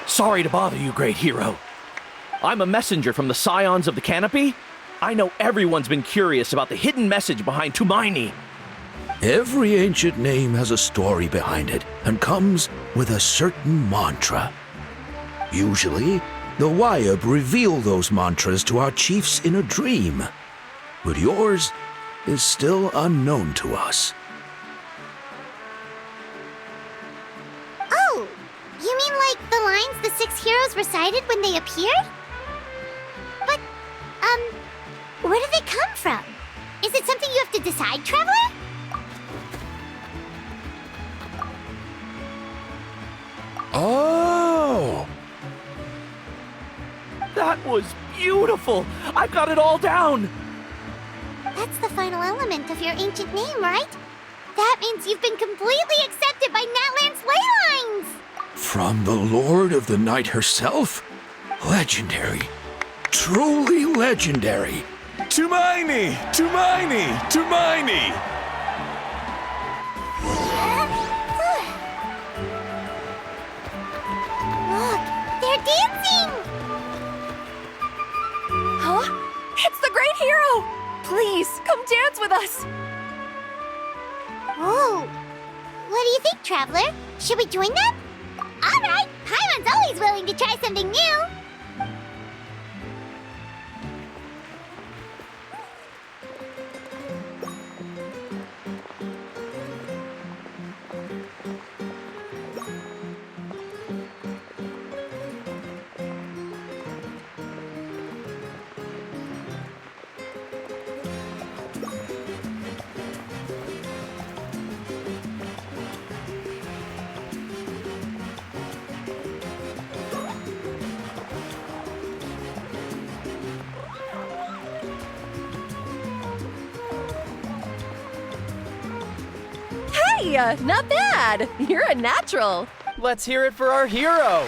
Sorry to bother you, great hero. I'm a messenger from the Scions of the Canopy. I know everyone's been curious about the hidden message behind Tumaini. Every ancient name has a story behind it and comes with a certain mantra. Usually, the Wayab reveal those mantras to our chiefs in a dream, but yours is still unknown to us. Oh, you mean like the lines the 6 heroes recited when they appeared? But, where do they come from? Is it something you have to decide, Traveler? Oh! That was beautiful! I've got it all down! That's the final element of your ancient name, right? That means you've been completely accepted by Natlan's ley lines! From the Lord of the Night herself? Legendary. Truly legendary. Tumaini! Tumaini! Tumaini! Look, they're dancing! Huh? It's the Great Hero! Please, come dance with us! Oh, what do you think, Traveler? Should we join them? All right, Paimon's always willing to try something new. Hey, not bad. You're a natural. Let's hear it for our hero.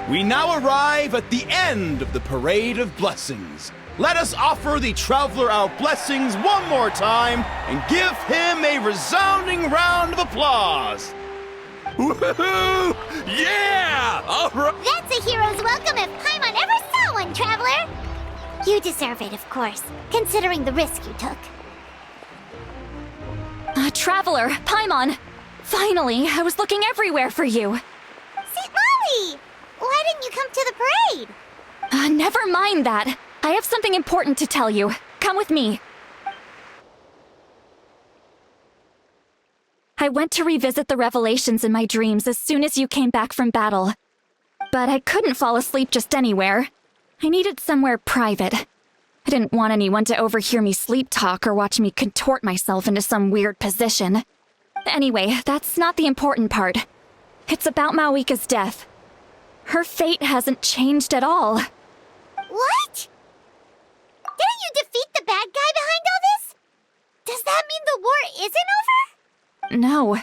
We now arrive at the end of the Parade of Blessings. Let us offer the Traveler our blessings one more time and give him a resounding round of applause. Woohoo! Yeah! All right. That's a hero's welcome if Paimon ever saw one, Traveler! You deserve it, of course, considering the risk you took. Traveler, Paimon! Finally, I was looking everywhere for you. St. Molly! Why didn't you come to the parade? Never mind that. I have something important to tell you. Come with me. I went to revisit the revelations in my dreams as soon as you came back from battle. But I couldn't fall asleep just anywhere. I needed somewhere private. I didn't want anyone to overhear me sleep talk or watch me contort myself into some weird position. Anyway, that's not the important part. It's about Mawika's death. Her fate hasn't changed at all. What? Didn't you defeat the bad guy behind all this? Does that mean the war isn't over? No.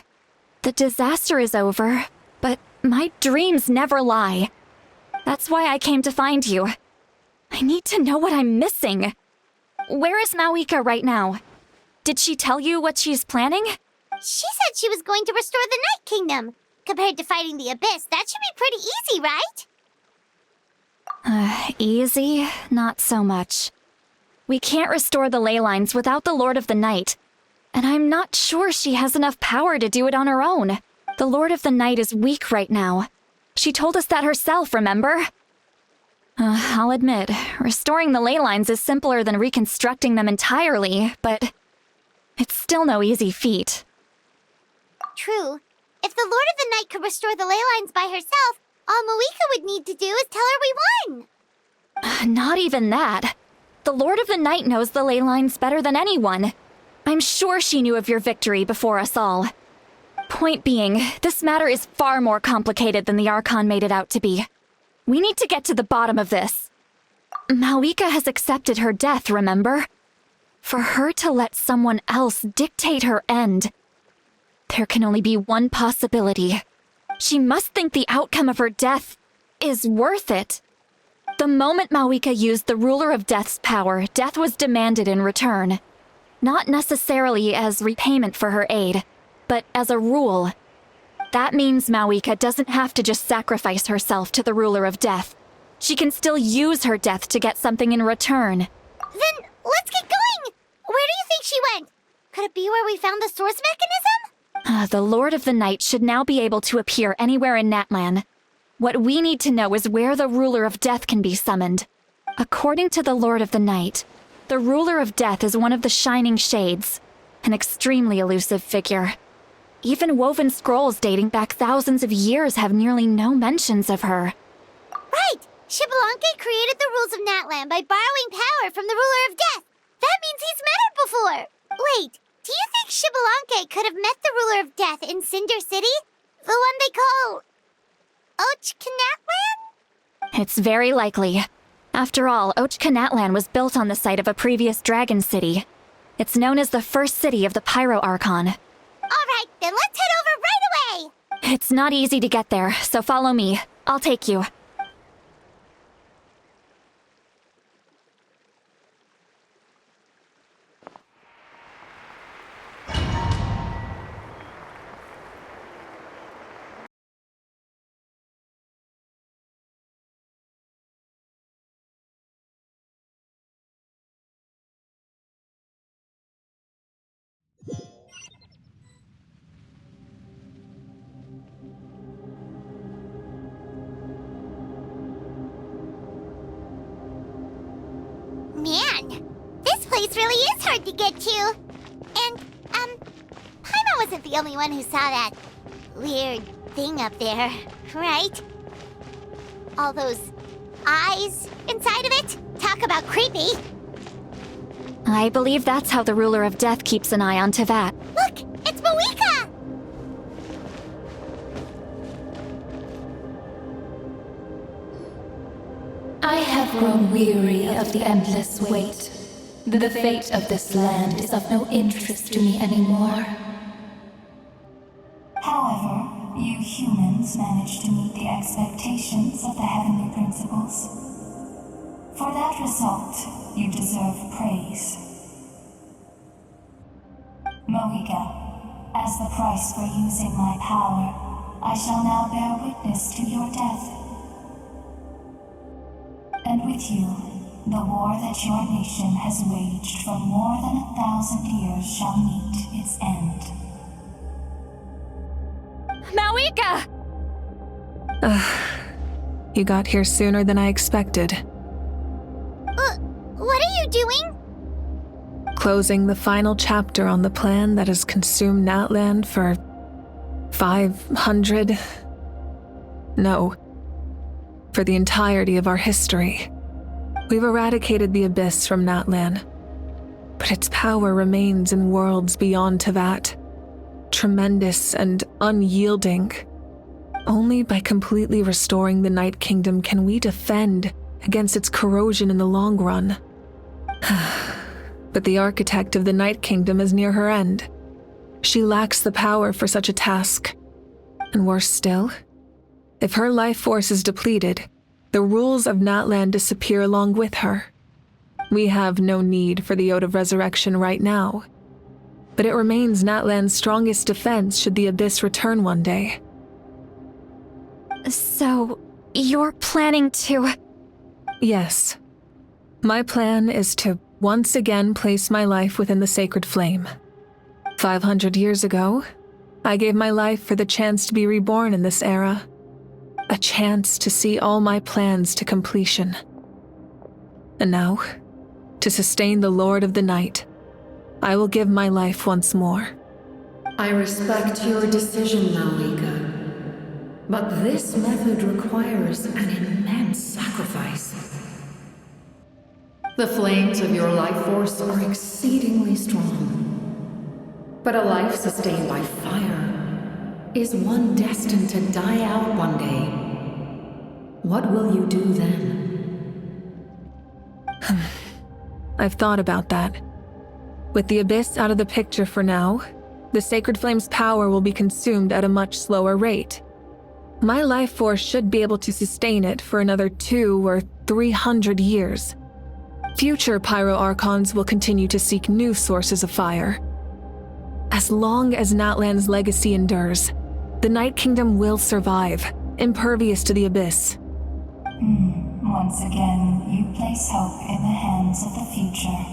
The disaster is over, but my dreams never lie. That's why I came to find you. I need to know what I'm missing. Where is Mawika right now? Did she tell you what she's planning? She said she was going to restore the Night Kingdom. Compared to fighting the Abyss, that should be pretty easy, right? Easy? Not so much. We can't restore the ley lines without the Lord of the Night, and I'm not sure she has enough power to do it on her own. The Lord of the Night is weak right now. She told us that herself, remember? I'll admit, restoring the ley lines is simpler than reconstructing them entirely, but it's still no easy feat. True. If the Lord of the Night could restore the ley lines by herself, all Mawika would need to do is tell her we won. Not even that. The Lord of the Night knows the ley lines better than anyone. I'm sure she knew of your victory before us all. Point being, this matter is far more complicated than the Archon made it out to be. We need to get to the bottom of this. Mawika has accepted her death, remember? For her to let someone else dictate her end, there can only be one possibility. She must think the outcome of her death is worth it. The moment Mawika used the Ruler of Death's power, death was demanded in return. Not necessarily as repayment for her aid, but as a rule. That means Mawika doesn't have to just sacrifice herself to the Ruler of Death. She can still use her death to get something in return. Then let's get going! Where do you think she went? Could it be where we found the source mechanism? The Lord of the Night should now be able to appear anywhere in Natlan. What we need to know is where the Ruler of Death can be summoned. According to the Lord of the Night, the Ruler of Death is one of the Shining Shades, an extremely elusive figure. Even woven scrolls dating back thousands of years have nearly no mentions of her. Right! Xbalanque created the rules of Natlan by borrowing power from the Ruler of Death. That means he's met her before. Wait, do you think Xbalanque could have met the Ruler of Death in Cinder City? The one they call Ochkanatlan? It's very likely. After all, Ochkanatlan was built on the site of a previous dragon city. It's known as the first city of the Pyro Archon. All right, then let's head over right away! It's not easy to get there, so follow me. I'll take you. Man, this place really is hard to get to. And, Paimon wasn't the only one who saw that weird thing up there, right? All those eyes inside of it? Talk about creepy. I believe that's how the Ruler of Death keeps an eye on Teyvat. Look, it's Mawika! I have grown weary of the endless wait. The fate of this land is of no interest to me anymore. However, you humans managed to meet the expectations of the heavenly principles. For that result, you deserve praise. Mawika, as the price for using my power, I shall now bear witness to your death. And with you, the war that your nation has waged for more than 1,000 years shall meet its end. Mawika! You got here sooner than I expected. What are you doing? Closing the final chapter on the plan that has consumed Natlan for 500... No. For the entirety of our history. We've eradicated the Abyss from Natlan, but its power remains in worlds beyond Teyvat. Tremendous and unyielding. Only by completely restoring the Night Kingdom can we defend against its corrosion in the long run. But the architect of the Night Kingdom is near her end. She lacks the power for such a task. And worse still, if her life force is depleted, the rules of Natlan disappear along with her. We have no need for the Ode of Resurrection right now, but it remains Natlan's strongest defense should the Abyss return one day. So, you're planning to... Yes. My plan is to once again place my life within the sacred flame. 500 years ago, I gave my life for the chance to be reborn in this era. A chance to see all my plans to completion. And now, to sustain the Lord of the Night, I will give my life once more. I respect your decision, Malika. But this method requires an immense sacrifice. The flames of your life force are exceedingly strong. But a life sustained by fire is one destined to die out one day. What will you do then? I've thought about that. With the Abyss out of the picture for now, the Sacred Flame's power will be consumed at a much slower rate. My life force should be able to sustain it for another 200 or 300 years. Future Pyro Archons will continue to seek new sources of fire. As long as Natlan's legacy endures, the Night Kingdom will survive, impervious to the Abyss. Once again, you place hope in the hands of the future.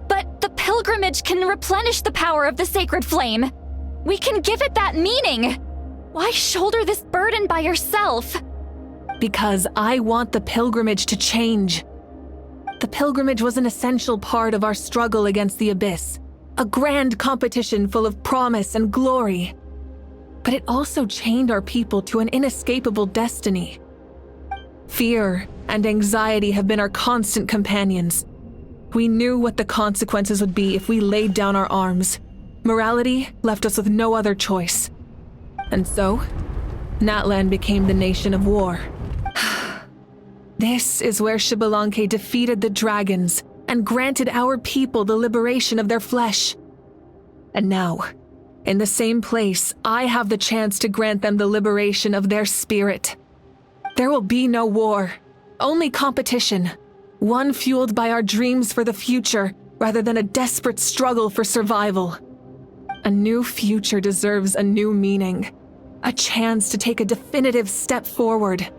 But the pilgrimage can replenish the power of the sacred flame. We can give it that meaning. Why shoulder this burden by yourself? Because I want the pilgrimage to change. The pilgrimage was an essential part of our struggle against the Abyss, a grand competition full of promise and glory. But it also chained our people to an inescapable destiny. Fear and anxiety have been our constant companions. We knew what the consequences would be if we laid down our arms. Morality left us with no other choice. And so, Natlan became the nation of war. This is where Xbalanque defeated the dragons and granted our people the liberation of their flesh. And now, in the same place, I have the chance to grant them the liberation of their spirit. There will be no war, only competition, one fueled by our dreams for the future rather than a desperate struggle for survival. A new future deserves a new meaning, a chance to take a definitive step forward.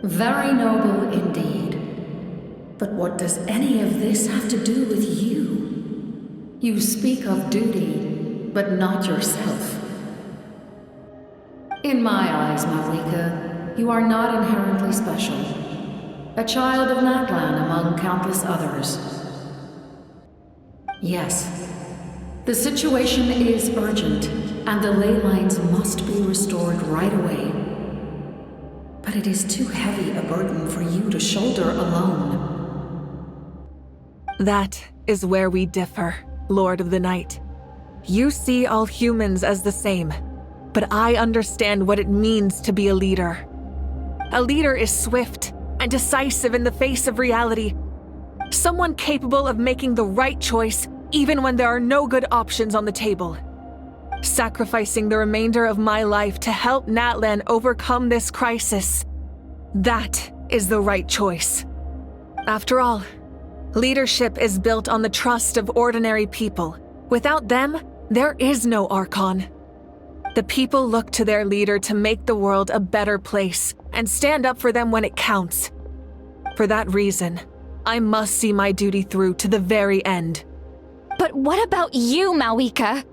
Very noble indeed. But what does any of this have to do with you? You speak of duty, but not yourself. In my eyes, Malika, you are not inherently special. A child of Natlan among countless others. Yes, the situation is urgent, and the ley lines must be restored right away. But it is too heavy a burden for you to shoulder alone. That is where we differ, Lord of the Night. You see all humans as the same, but I understand what it means to be a leader. A leader is swift and decisive in the face of reality. Someone capable of making the right choice even when there are no good options on the table. Sacrificing the remainder of my life to help Natlan overcome this crisis. That is the right choice. After all, leadership is built on the trust of ordinary people. Without them, there is no Archon. The people look to their leader to make the world a better place and stand up for them when it counts. For that reason, I must see my duty through to the very end. But what about you, Malika?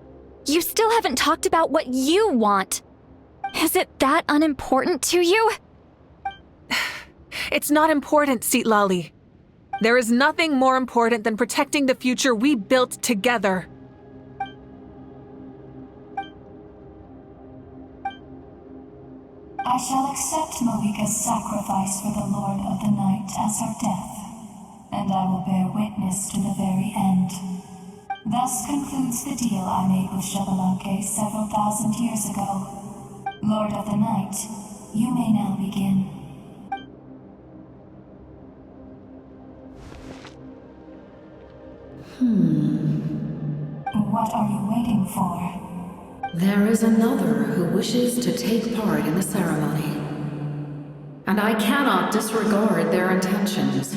You still haven't talked about what you want. Is it that unimportant to you? It's not important, Citlali. There is nothing more important than protecting the future we built together. I shall accept Malika's sacrifice for the Lord of the Night as her death, and I will bear witness to the very end. Thus concludes the deal I made with Xbalanque several thousand years ago. Lord of the Night, you may now begin. What are you waiting for? There is another who wishes to take part in the ceremony. And I cannot disregard their intentions.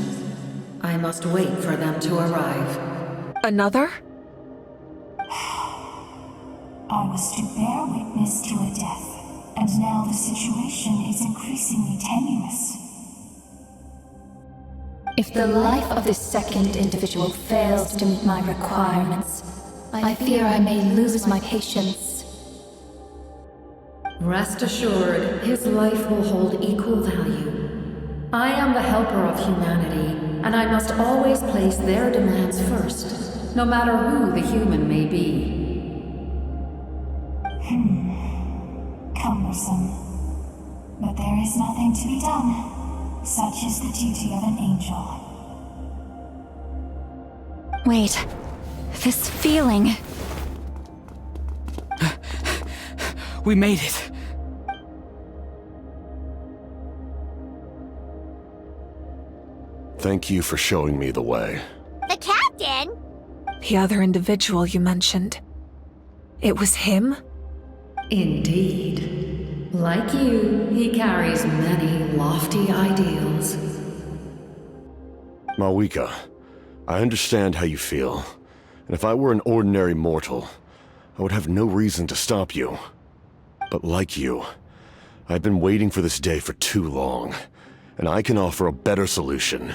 I must wait for them to arrive. Another? I was to bear witness to a death, and now the situation is increasingly tenuous. If the life of this second individual fails to meet my requirements, I fear I may lose my patience. Rest assured, his life will hold equal value. I am the helper of humanity, and I must always place their demands first, no matter who the human may be. Cumbersome. But there is nothing to be done. Such is the duty of an angel. Wait. This feeling. We made it. Thank you for showing me the way. The captain? The other individual you mentioned. It was him? Indeed. Like you, he carries many lofty ideals. Malwika, I understand how you feel. And if I were an ordinary mortal, I would have no reason to stop you. But like you, I've been waiting for this day for too long, and I can offer a better solution.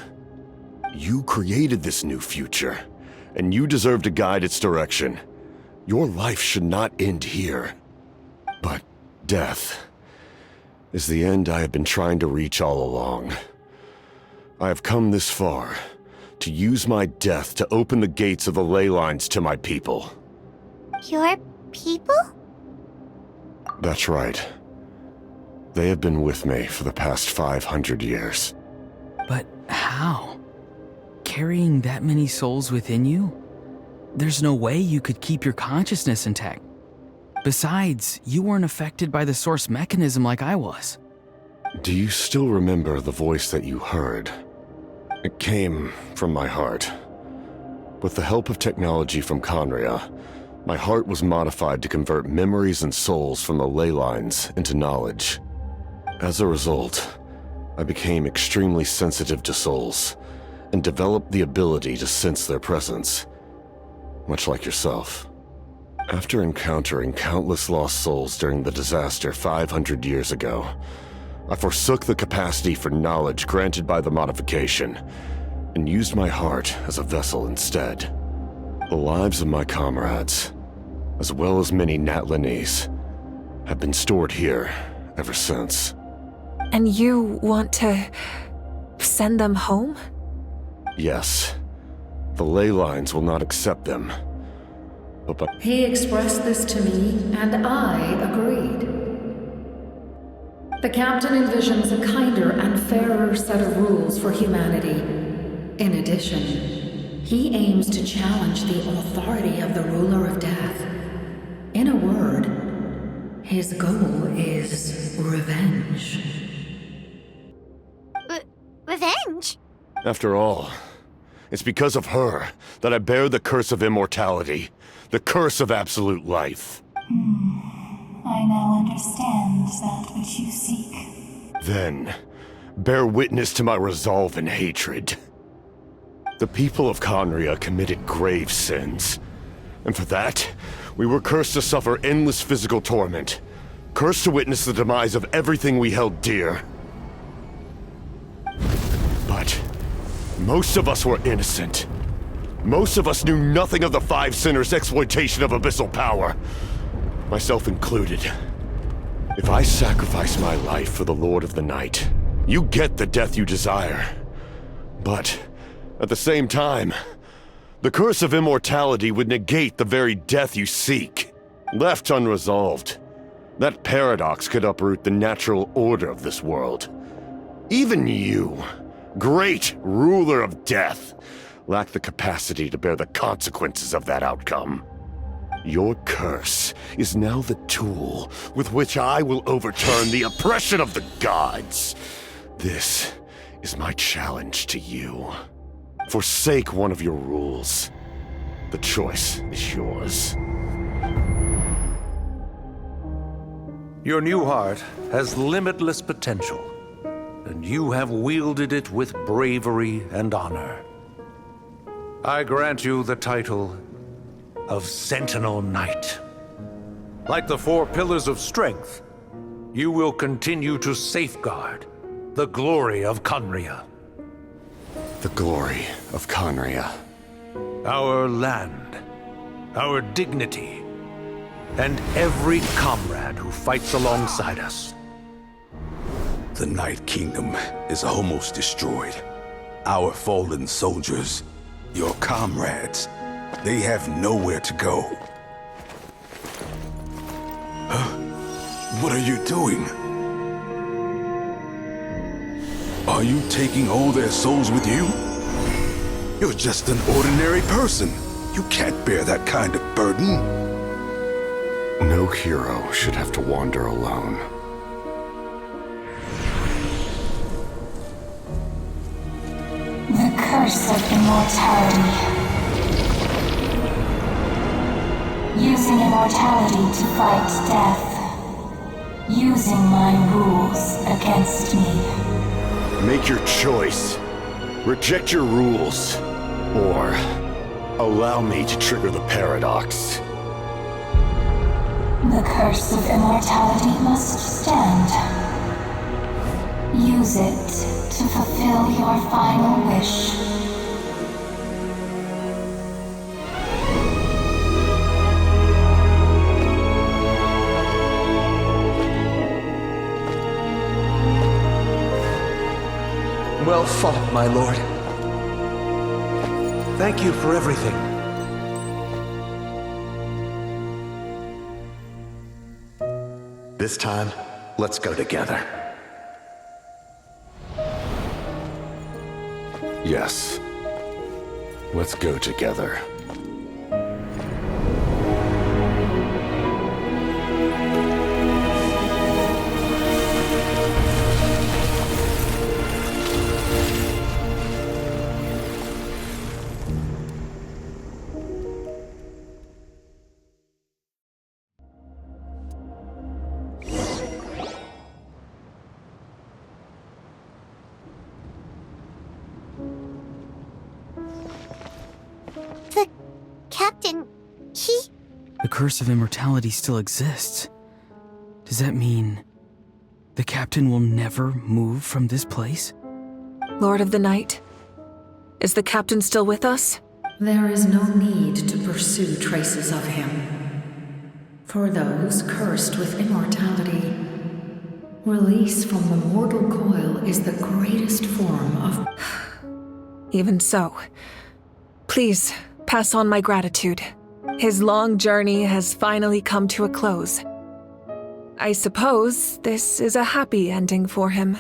You created this new future, and you deserve to guide its direction. Your life should not end here. But death is the end I have been trying to reach all along. I have come this far to use my death to open the gates of the ley lines to my people. Your people? That's right. They have been with me for the past 500 years. But how? Carrying that many souls within you? There's no way you could keep your consciousness intact. Besides, you weren't affected by the source mechanism like I was. Do you still remember the voice that you heard? It came from my heart. With the help of technology from Conria, my heart was modified to convert memories and souls from the ley lines into knowledge. As a result, I became extremely sensitive to souls, and developed the ability to sense their presence, much like yourself. After encountering countless lost souls during the disaster 500 years ago, I forsook the capacity for knowledge granted by the modification, and used my heart as a vessel instead. The lives of my comrades, as well as many Natlanese, have been stored here ever since. And you want to send them home? Yes. The ley lines will not accept them. But He expressed this to me, and I agreed. The captain envisions a kinder and fairer set of rules for humanity. In addition, he aims to challenge the authority of the ruler of death. In a word, his goal is revenge. Revenge? after all, it's because of her that I bear the curse of immortality, the curse of absolute life. I now understand that which you seek. Then, bear witness to my resolve and hatred. The people of Conria committed grave sins, and for that, we were cursed to suffer endless physical torment, cursed to witness the demise of everything we held dear. But most of us were innocent. Most of us knew nothing of the Five Sinners' exploitation of abyssal power, myself included. If I sacrifice my life for the Lord of the Night, you get the death you desire. But at the same time, the curse of immortality would negate the very death you seek. Left unresolved, that paradox could uproot the natural order of this world. Even you, great ruler of death, lack the capacity to bear the consequences of that outcome. Your curse is now the tool with which I will overturn the oppression of the gods. This is my challenge to you. Forsake one of your rules. The choice is yours. Your new heart has limitless potential, and you have wielded it with bravery and honor. I grant you the title of Sentinel Knight. Like the 4 pillars of strength, you will continue to safeguard the glory of Conria. The glory of Conria. Our land, our dignity, and every comrade who fights alongside us. The Night Kingdom is almost destroyed. Our fallen soldiers, your comrades, they have nowhere to go. Huh? What are you doing? Are you taking all their souls with you? You're just an ordinary person. You can't bear that kind of burden. No hero should have to wander alone. The curse of immortality. Using immortality to fight death. Using my rules against me. Make your choice. Reject your rules. Or allow me to trigger the paradox. The curse of immortality must stand. Use it to fulfill your final wish. Well fought, my lord. Thank you for everything. This time, let's go together. Yes. Let's go together. The captain, he... The curse of immortality still exists. Does that mean the captain will never move from this place? Lord of the Night, is the captain still with us? There is no need to pursue traces of him. For those cursed with immortality, release from the mortal coil is the greatest form of... Even so, please pass on my gratitude. His long journey has finally come to a close. I suppose this is a happy ending for him.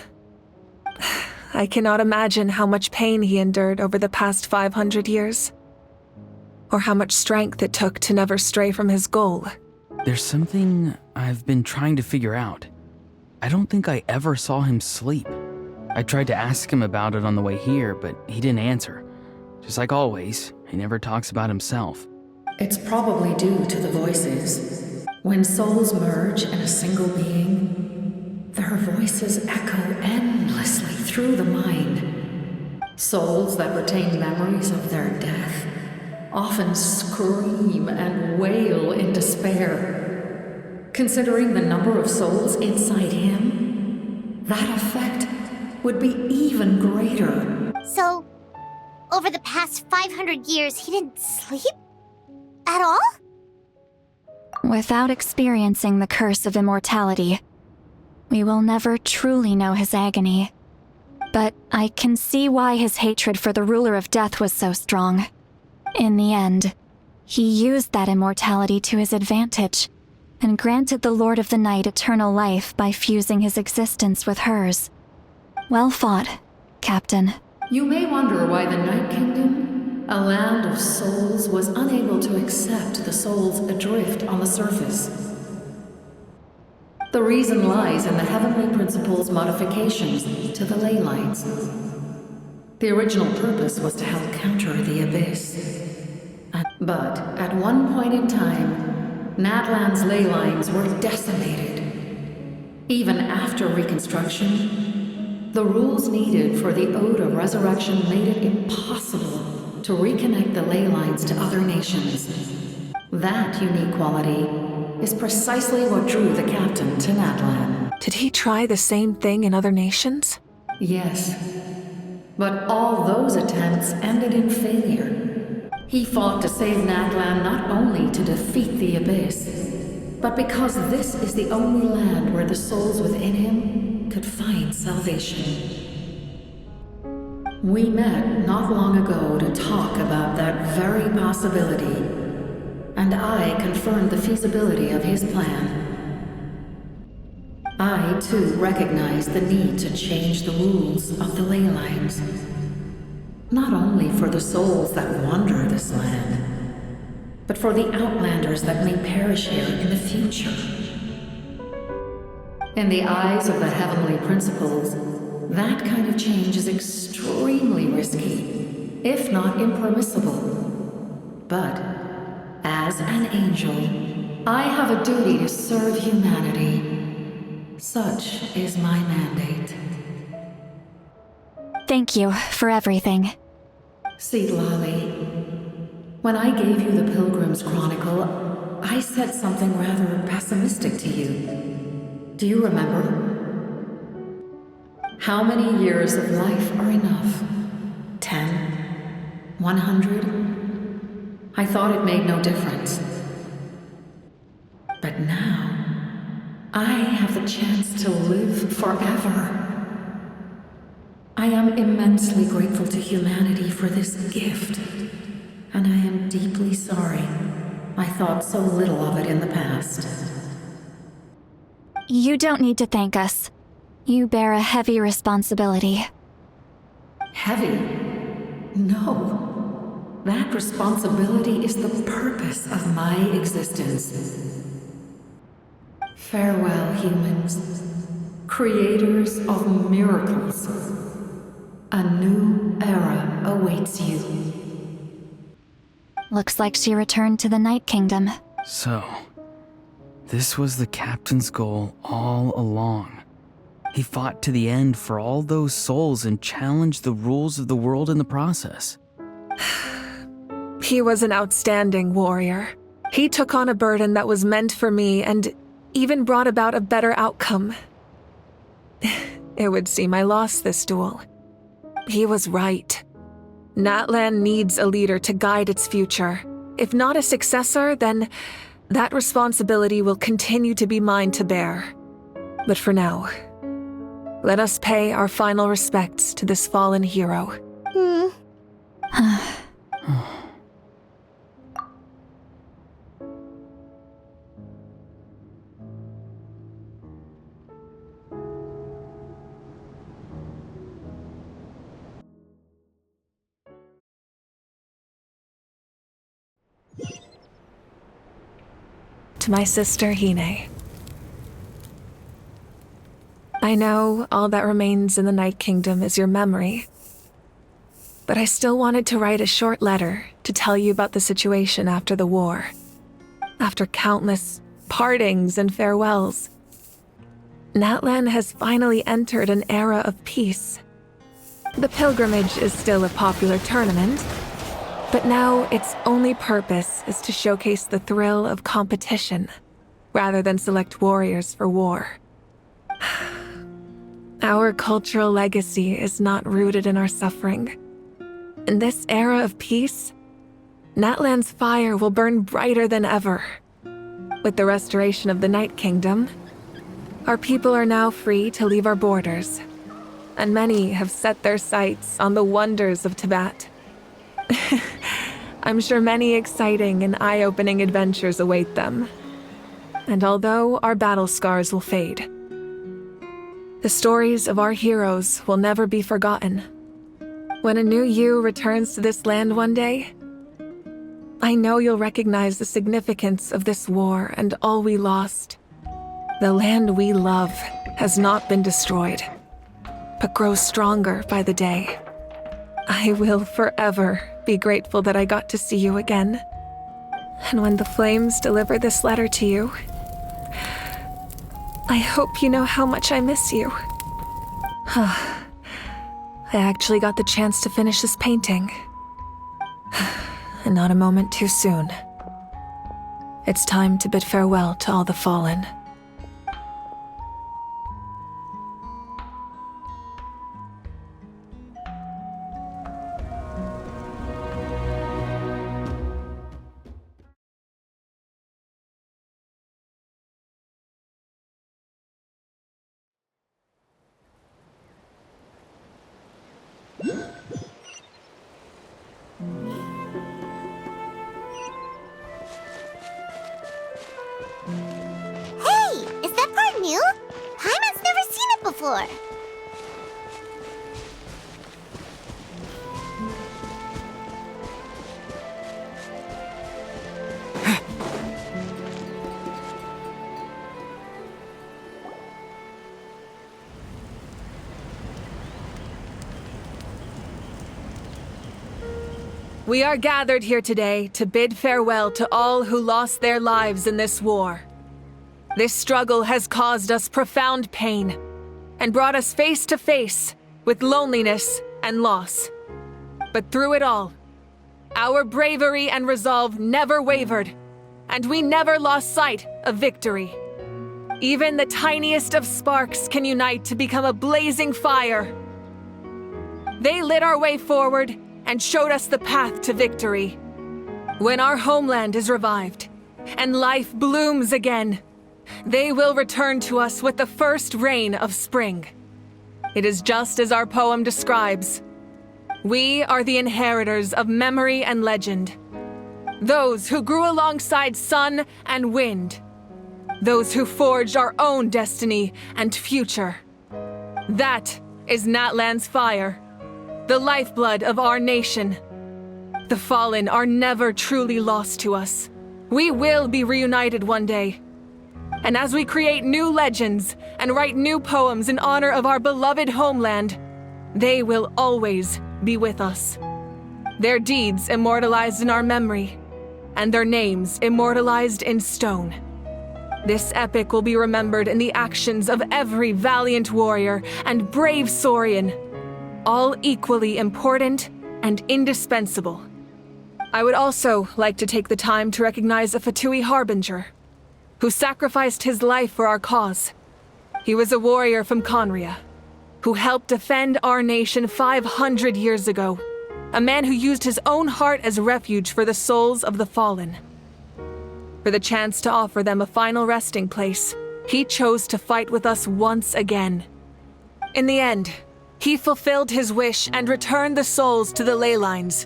I cannot imagine how much pain he endured over the past 500 years, or how much strength it took to never stray from his goal. There's something I've been trying to figure out. I don't think I ever saw him sleep. I tried to ask him about it on the way here, but he didn't answer. Just like always, he never talks about himself. It's probably due to the voices. When souls merge in a single being, their voices echo endlessly through the mind. Souls that retain memories of their death often scream and wail in despair. Considering the number of souls inside him, that effect would be even greater. So, over the past 500 years, he didn't sleep? At all? Without experiencing the curse of immortality, we will never truly know his agony. But I can see why his hatred for the ruler of death was so strong. In the end, he used that immortality to his advantage, and granted the Lord of the Night eternal life by fusing his existence with hers. Well fought, Captain. You may wonder why the Night Kingdom, a land of souls, was unable to accept the souls adrift on the surface. The reason lies in the Heavenly Principle's modifications to the ley lines. The original purpose was to help counter the Abyss. But at one point in time, Natlan's ley lines were decimated. Even after reconstruction, the rules needed for the Ode of Resurrection made it impossible to reconnect the ley lines to other nations. That unique quality is precisely what drew the captain to Natlan. Did he try the same thing in other nations? Yes, but all those attempts ended in failure. He fought to save Natlan not only to defeat the Abyss, but because this is the only land where the souls within him could find salvation. We met not long ago to talk about that very possibility, and I confirmed the feasibility of his plan. I, too, recognize the need to change the rules of the ley lines. Not only for the souls that wander this land, but for the outlanders that may perish here in the future. In the eyes of the heavenly principles, that kind of change is extremely risky, if not impermissible. But, as an angel, I have a duty to serve humanity. Such is my mandate. Thank you for everything. Seedlolly, when I gave you the Pilgrim's Chronicle, I said something rather pessimistic to you. Do you remember? How many years of life are enough? 10? 100? I thought it made no difference. But now, I have the chance to live forever. I am immensely grateful to humanity for this gift, and I am deeply sorry I thought so little of it in the past. You don't need to thank us. You bear a heavy responsibility. Heavy? No. That responsibility is the purpose of my existence. Farewell, humans, creators of miracles. A new era awaits you. Looks like she returned to the Night Kingdom. So, this was the captain's goal all along. He fought to the end for all those souls and challenged the rules of the world in the process. He was an outstanding warrior. He took on a burden that was meant for me and even brought about a better outcome. It would seem I lost this duel. He was right. Natlan needs a leader to guide its future. If not a successor, then that responsibility will continue to be mine to bear. But for now, let us pay our final respects to this fallen hero. To my sister, Hine. I know all that remains in the Night Kingdom is your memory, but I still wanted to write a short letter to tell you about the situation after the war. After countless partings and farewells, Natlan has finally entered an era of peace. The pilgrimage is still a popular tournament, but now its only purpose is to showcase the thrill of competition, rather than select warriors for war. Our cultural legacy is not rooted in our suffering. In this era of peace, Natlan's fire will burn brighter than ever. With the restoration of the Night Kingdom, our people are now free to leave our borders, and many have set their sights on the wonders of Tibet. I'm sure many exciting and eye-opening adventures await them. And although our battle scars will fade, the stories of our heroes will never be forgotten. When a new you returns to this land one day, I know you'll recognize the significance of this war and all we lost. The land we love has not been destroyed, but grows stronger by the day. I will forever be grateful that I got to see you again, And when the flames deliver this letter to you, I hope you know how much I miss you. I actually got the chance to finish this painting. And not a moment too soon. It's time to bid farewell to all the fallen. Hey, is that part new? Paimon's never seen it before. We are gathered here today to bid farewell to all who lost their lives in this war. This struggle has caused us profound pain and brought us face to face with loneliness and loss. But through it all, our bravery and resolve never wavered, and we never lost sight of victory. Even the tiniest of sparks can unite to become a blazing fire. They lit our way forward and showed us the path to victory. When our homeland is revived and life blooms again, they will return to us with the first rain of spring. It is just as our poem describes. We are the inheritors of memory and legend. Those who grew alongside sun and wind. Those who forged our own destiny and future. That is Natlan's fire, the lifeblood of our nation. The fallen are never truly lost to us. We will be reunited one day. And as we create new legends and write new poems in honor of our beloved homeland, they will always be with us. Their deeds immortalized in our memory, and their names immortalized in stone. This epic will be remembered in the actions of every valiant warrior and brave Saurian, all equally important and indispensable. I would also like to take the time to recognize a Fatui Harbinger, who sacrificed his life for our cause. He was a warrior from Conria, who helped defend our nation 500 years ago, a man who used his own heart as refuge for the souls of the fallen. For the chance to offer them a final resting place, he chose to fight with us once again. In the end, he fulfilled his wish and returned the souls to the ley lines.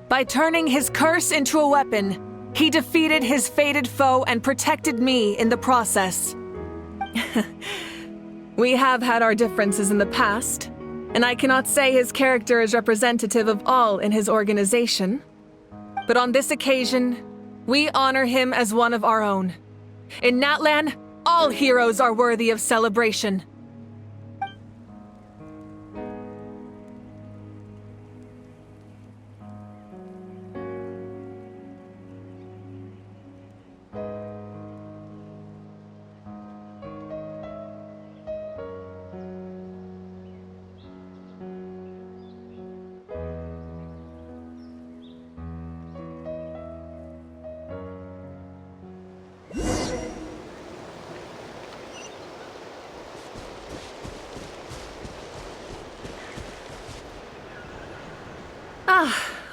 By turning his curse into a weapon, he defeated his fated foe and protected me in the process. We have had our differences in the past, and I cannot say his character is representative of all in his organization. But on this occasion, we honor him as one of our own. In Natlan, all heroes are worthy of celebration.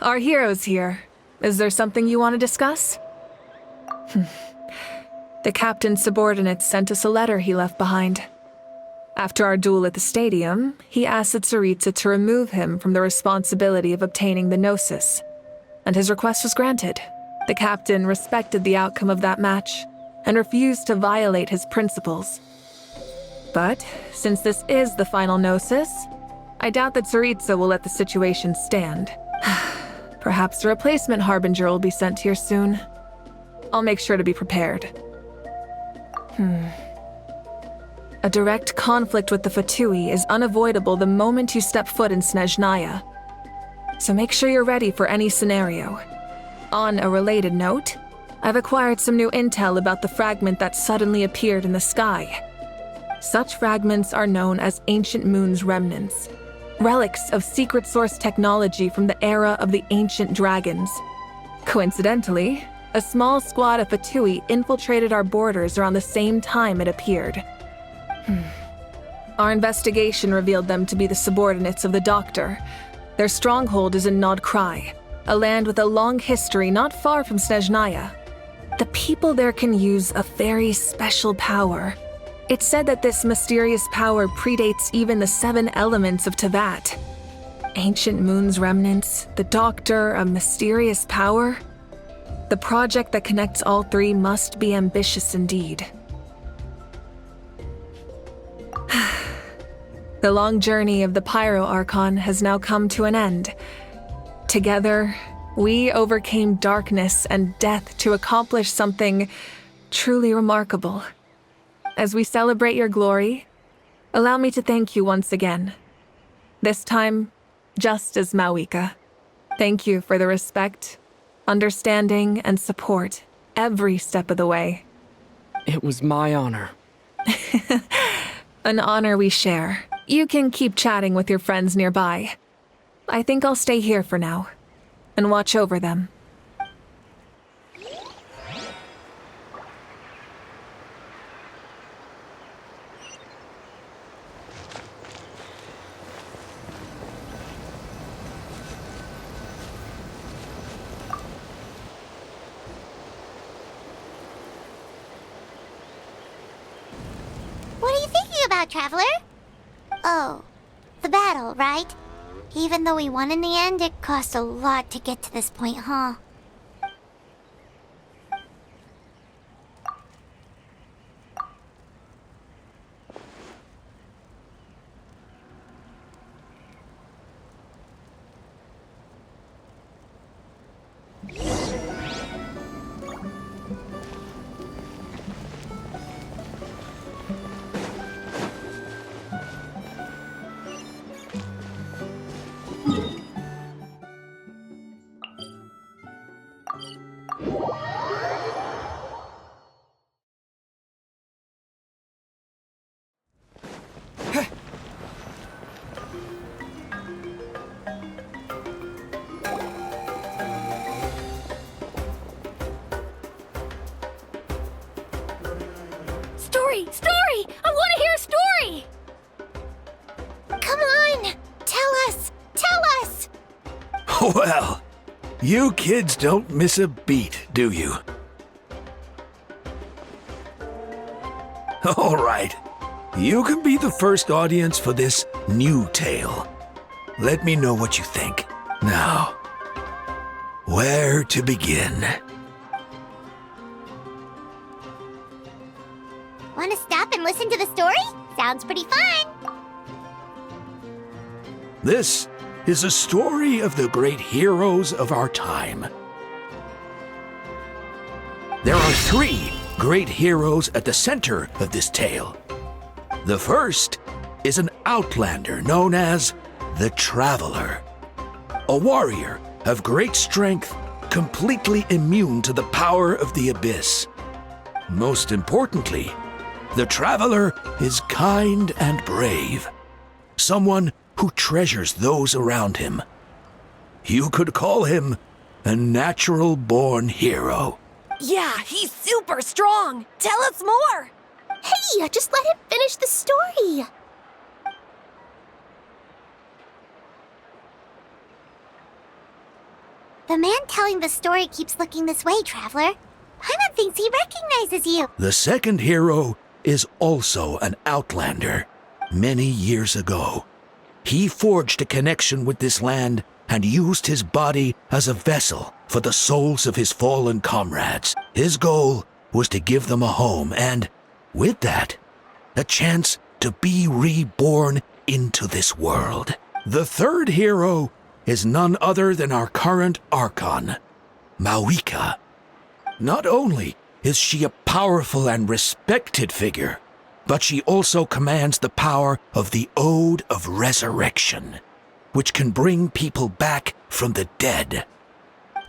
Our hero's here. Is there something you want to discuss? The captain's subordinates sent us a letter he left behind. After our duel at the stadium, he asked the Tsaritsa to remove him from the responsibility of obtaining the Gnosis, and his request was granted. The captain respected the outcome of that match and refused to violate his principles. But since this is the final Gnosis, I doubt that Tsaritsa will let the situation stand. Perhaps a replacement Harbinger will be sent here soon. I'll make sure to be prepared. A direct conflict with the Fatui is unavoidable the moment you step foot in Snezhnaya. So make sure you're ready for any scenario. On a related note, I've acquired some new intel about the fragment that suddenly appeared in the sky. Such fragments are known as Ancient Moon's remnants, relics of secret source technology from the era of the ancient dragons. Coincidentally, a small squad of Fatui infiltrated our borders around the same time it appeared. Our investigation revealed them to be the subordinates of the Doctor. Their stronghold is in Nod Krai, a land with a long history not far from Snezhnaya. The people there can use a very special power. It's said that this mysterious power predates even the 7 elements of Tevat. Ancient Moon's remnants, the Doctor, a mysterious power? The project that connects all 3 must be ambitious indeed. The long journey of the Pyro Archon has now come to an end. Together, we overcame darkness and death to accomplish something truly remarkable. As we celebrate your glory, allow me to thank you once again. This time, just as Mawika. Thank you for the respect, understanding, and support every step of the way. It was my honor. An honor we share. You can keep chatting with your friends nearby. I think I'll stay here for now and watch over them. What are you thinking about, Traveler? Oh, the battle, right? Even though we won in the end, it cost a lot to get to this point, huh? Story! I want to hear a story! Come on! Tell us! Tell us! Well, you kids don't miss a beat, do you? All right. You can be the first audience for this new tale. Let me know what you think. Now, where to begin? Want to stop and listen to the story? Sounds pretty fun! This is a story of the great heroes of our time. There are 3 great heroes at the center of this tale. The first is an outlander known as the Traveler, a warrior of great strength, completely immune to the power of the Abyss. Most importantly, the Traveler is kind and brave, someone who treasures those around him. You could call him a natural-born hero. Yeah, he's super strong! Tell us more! Hey, just let him finish the story! The man telling the story keeps looking this way, Traveler. Paimon thinks he recognizes you. The second hero is also an outlander. Many years ago, he forged a connection with this land and used his body as a vessel for the souls of his fallen comrades. His goal was to give them a home and, with that, a chance to be reborn into this world. The third hero is none other than our current Archon, Mawika. Not only is she a powerful and respected figure, but she also commands the power of the Ode of Resurrection, which can bring people back from the dead.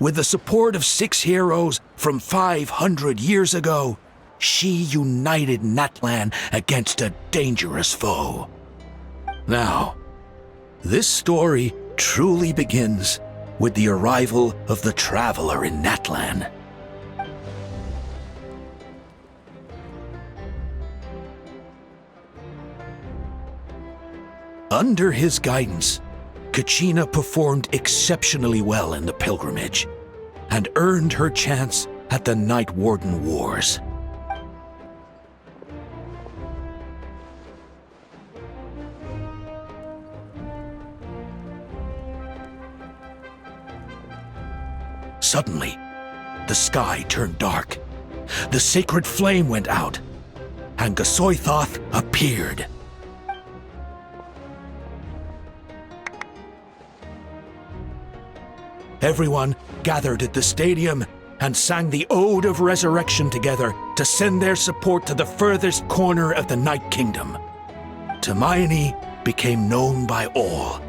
with the support of 6 heroes from 500 years ago, she united Natlan against a dangerous foe. Now, this story truly begins with the arrival of the Traveler in Natlan. Under his guidance, Kachina performed exceptionally well in the pilgrimage and earned her chance at the Night Warden Wars. Suddenly, the sky turned dark, the sacred flame went out, and Gasoithoth appeared. Everyone gathered at the stadium and sang the Ode of Resurrection together to send their support to the furthest corner of the Night Kingdom. Hermione became known by all,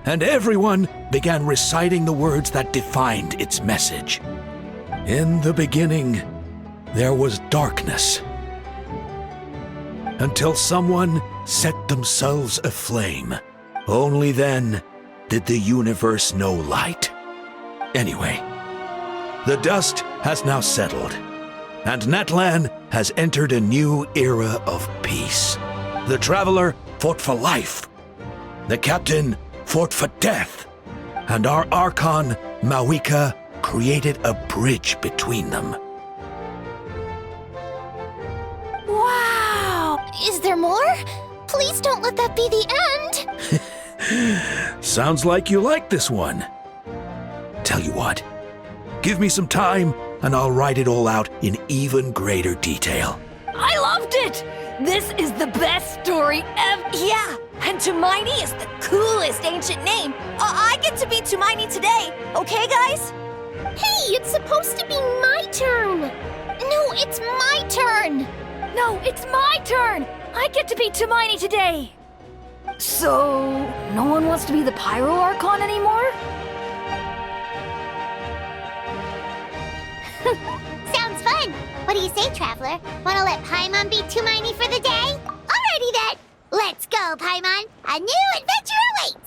and everyone began reciting the words that defined its message. In the beginning, there was darkness, until someone set themselves aflame. Only then did the universe know light. Anyway, the dust has now settled, and Natlan has entered a new era of peace. The Traveler fought for life, the Captain fought for death, and our Archon, Mawika, created a bridge between them. Wow! Is there more? Please don't let that be the end! Sounds like you like this one. Tell you what, give me some time and I'll write it all out in even greater detail. I loved it! This is the best story ever! Yeah, and Tumaini is the coolest ancient name. I get to be Tumaini today, okay guys? Hey, it's supposed to be my turn! No, it's my turn! No, it's my turn! I get to be Tumaini today! So, no one wants to be the Pyro Archon anymore? Sounds fun! What do you say, Traveler? Wanna let Paimon be Tumaini for the day? Alrighty then! Let's go, Paimon! A new adventure awaits!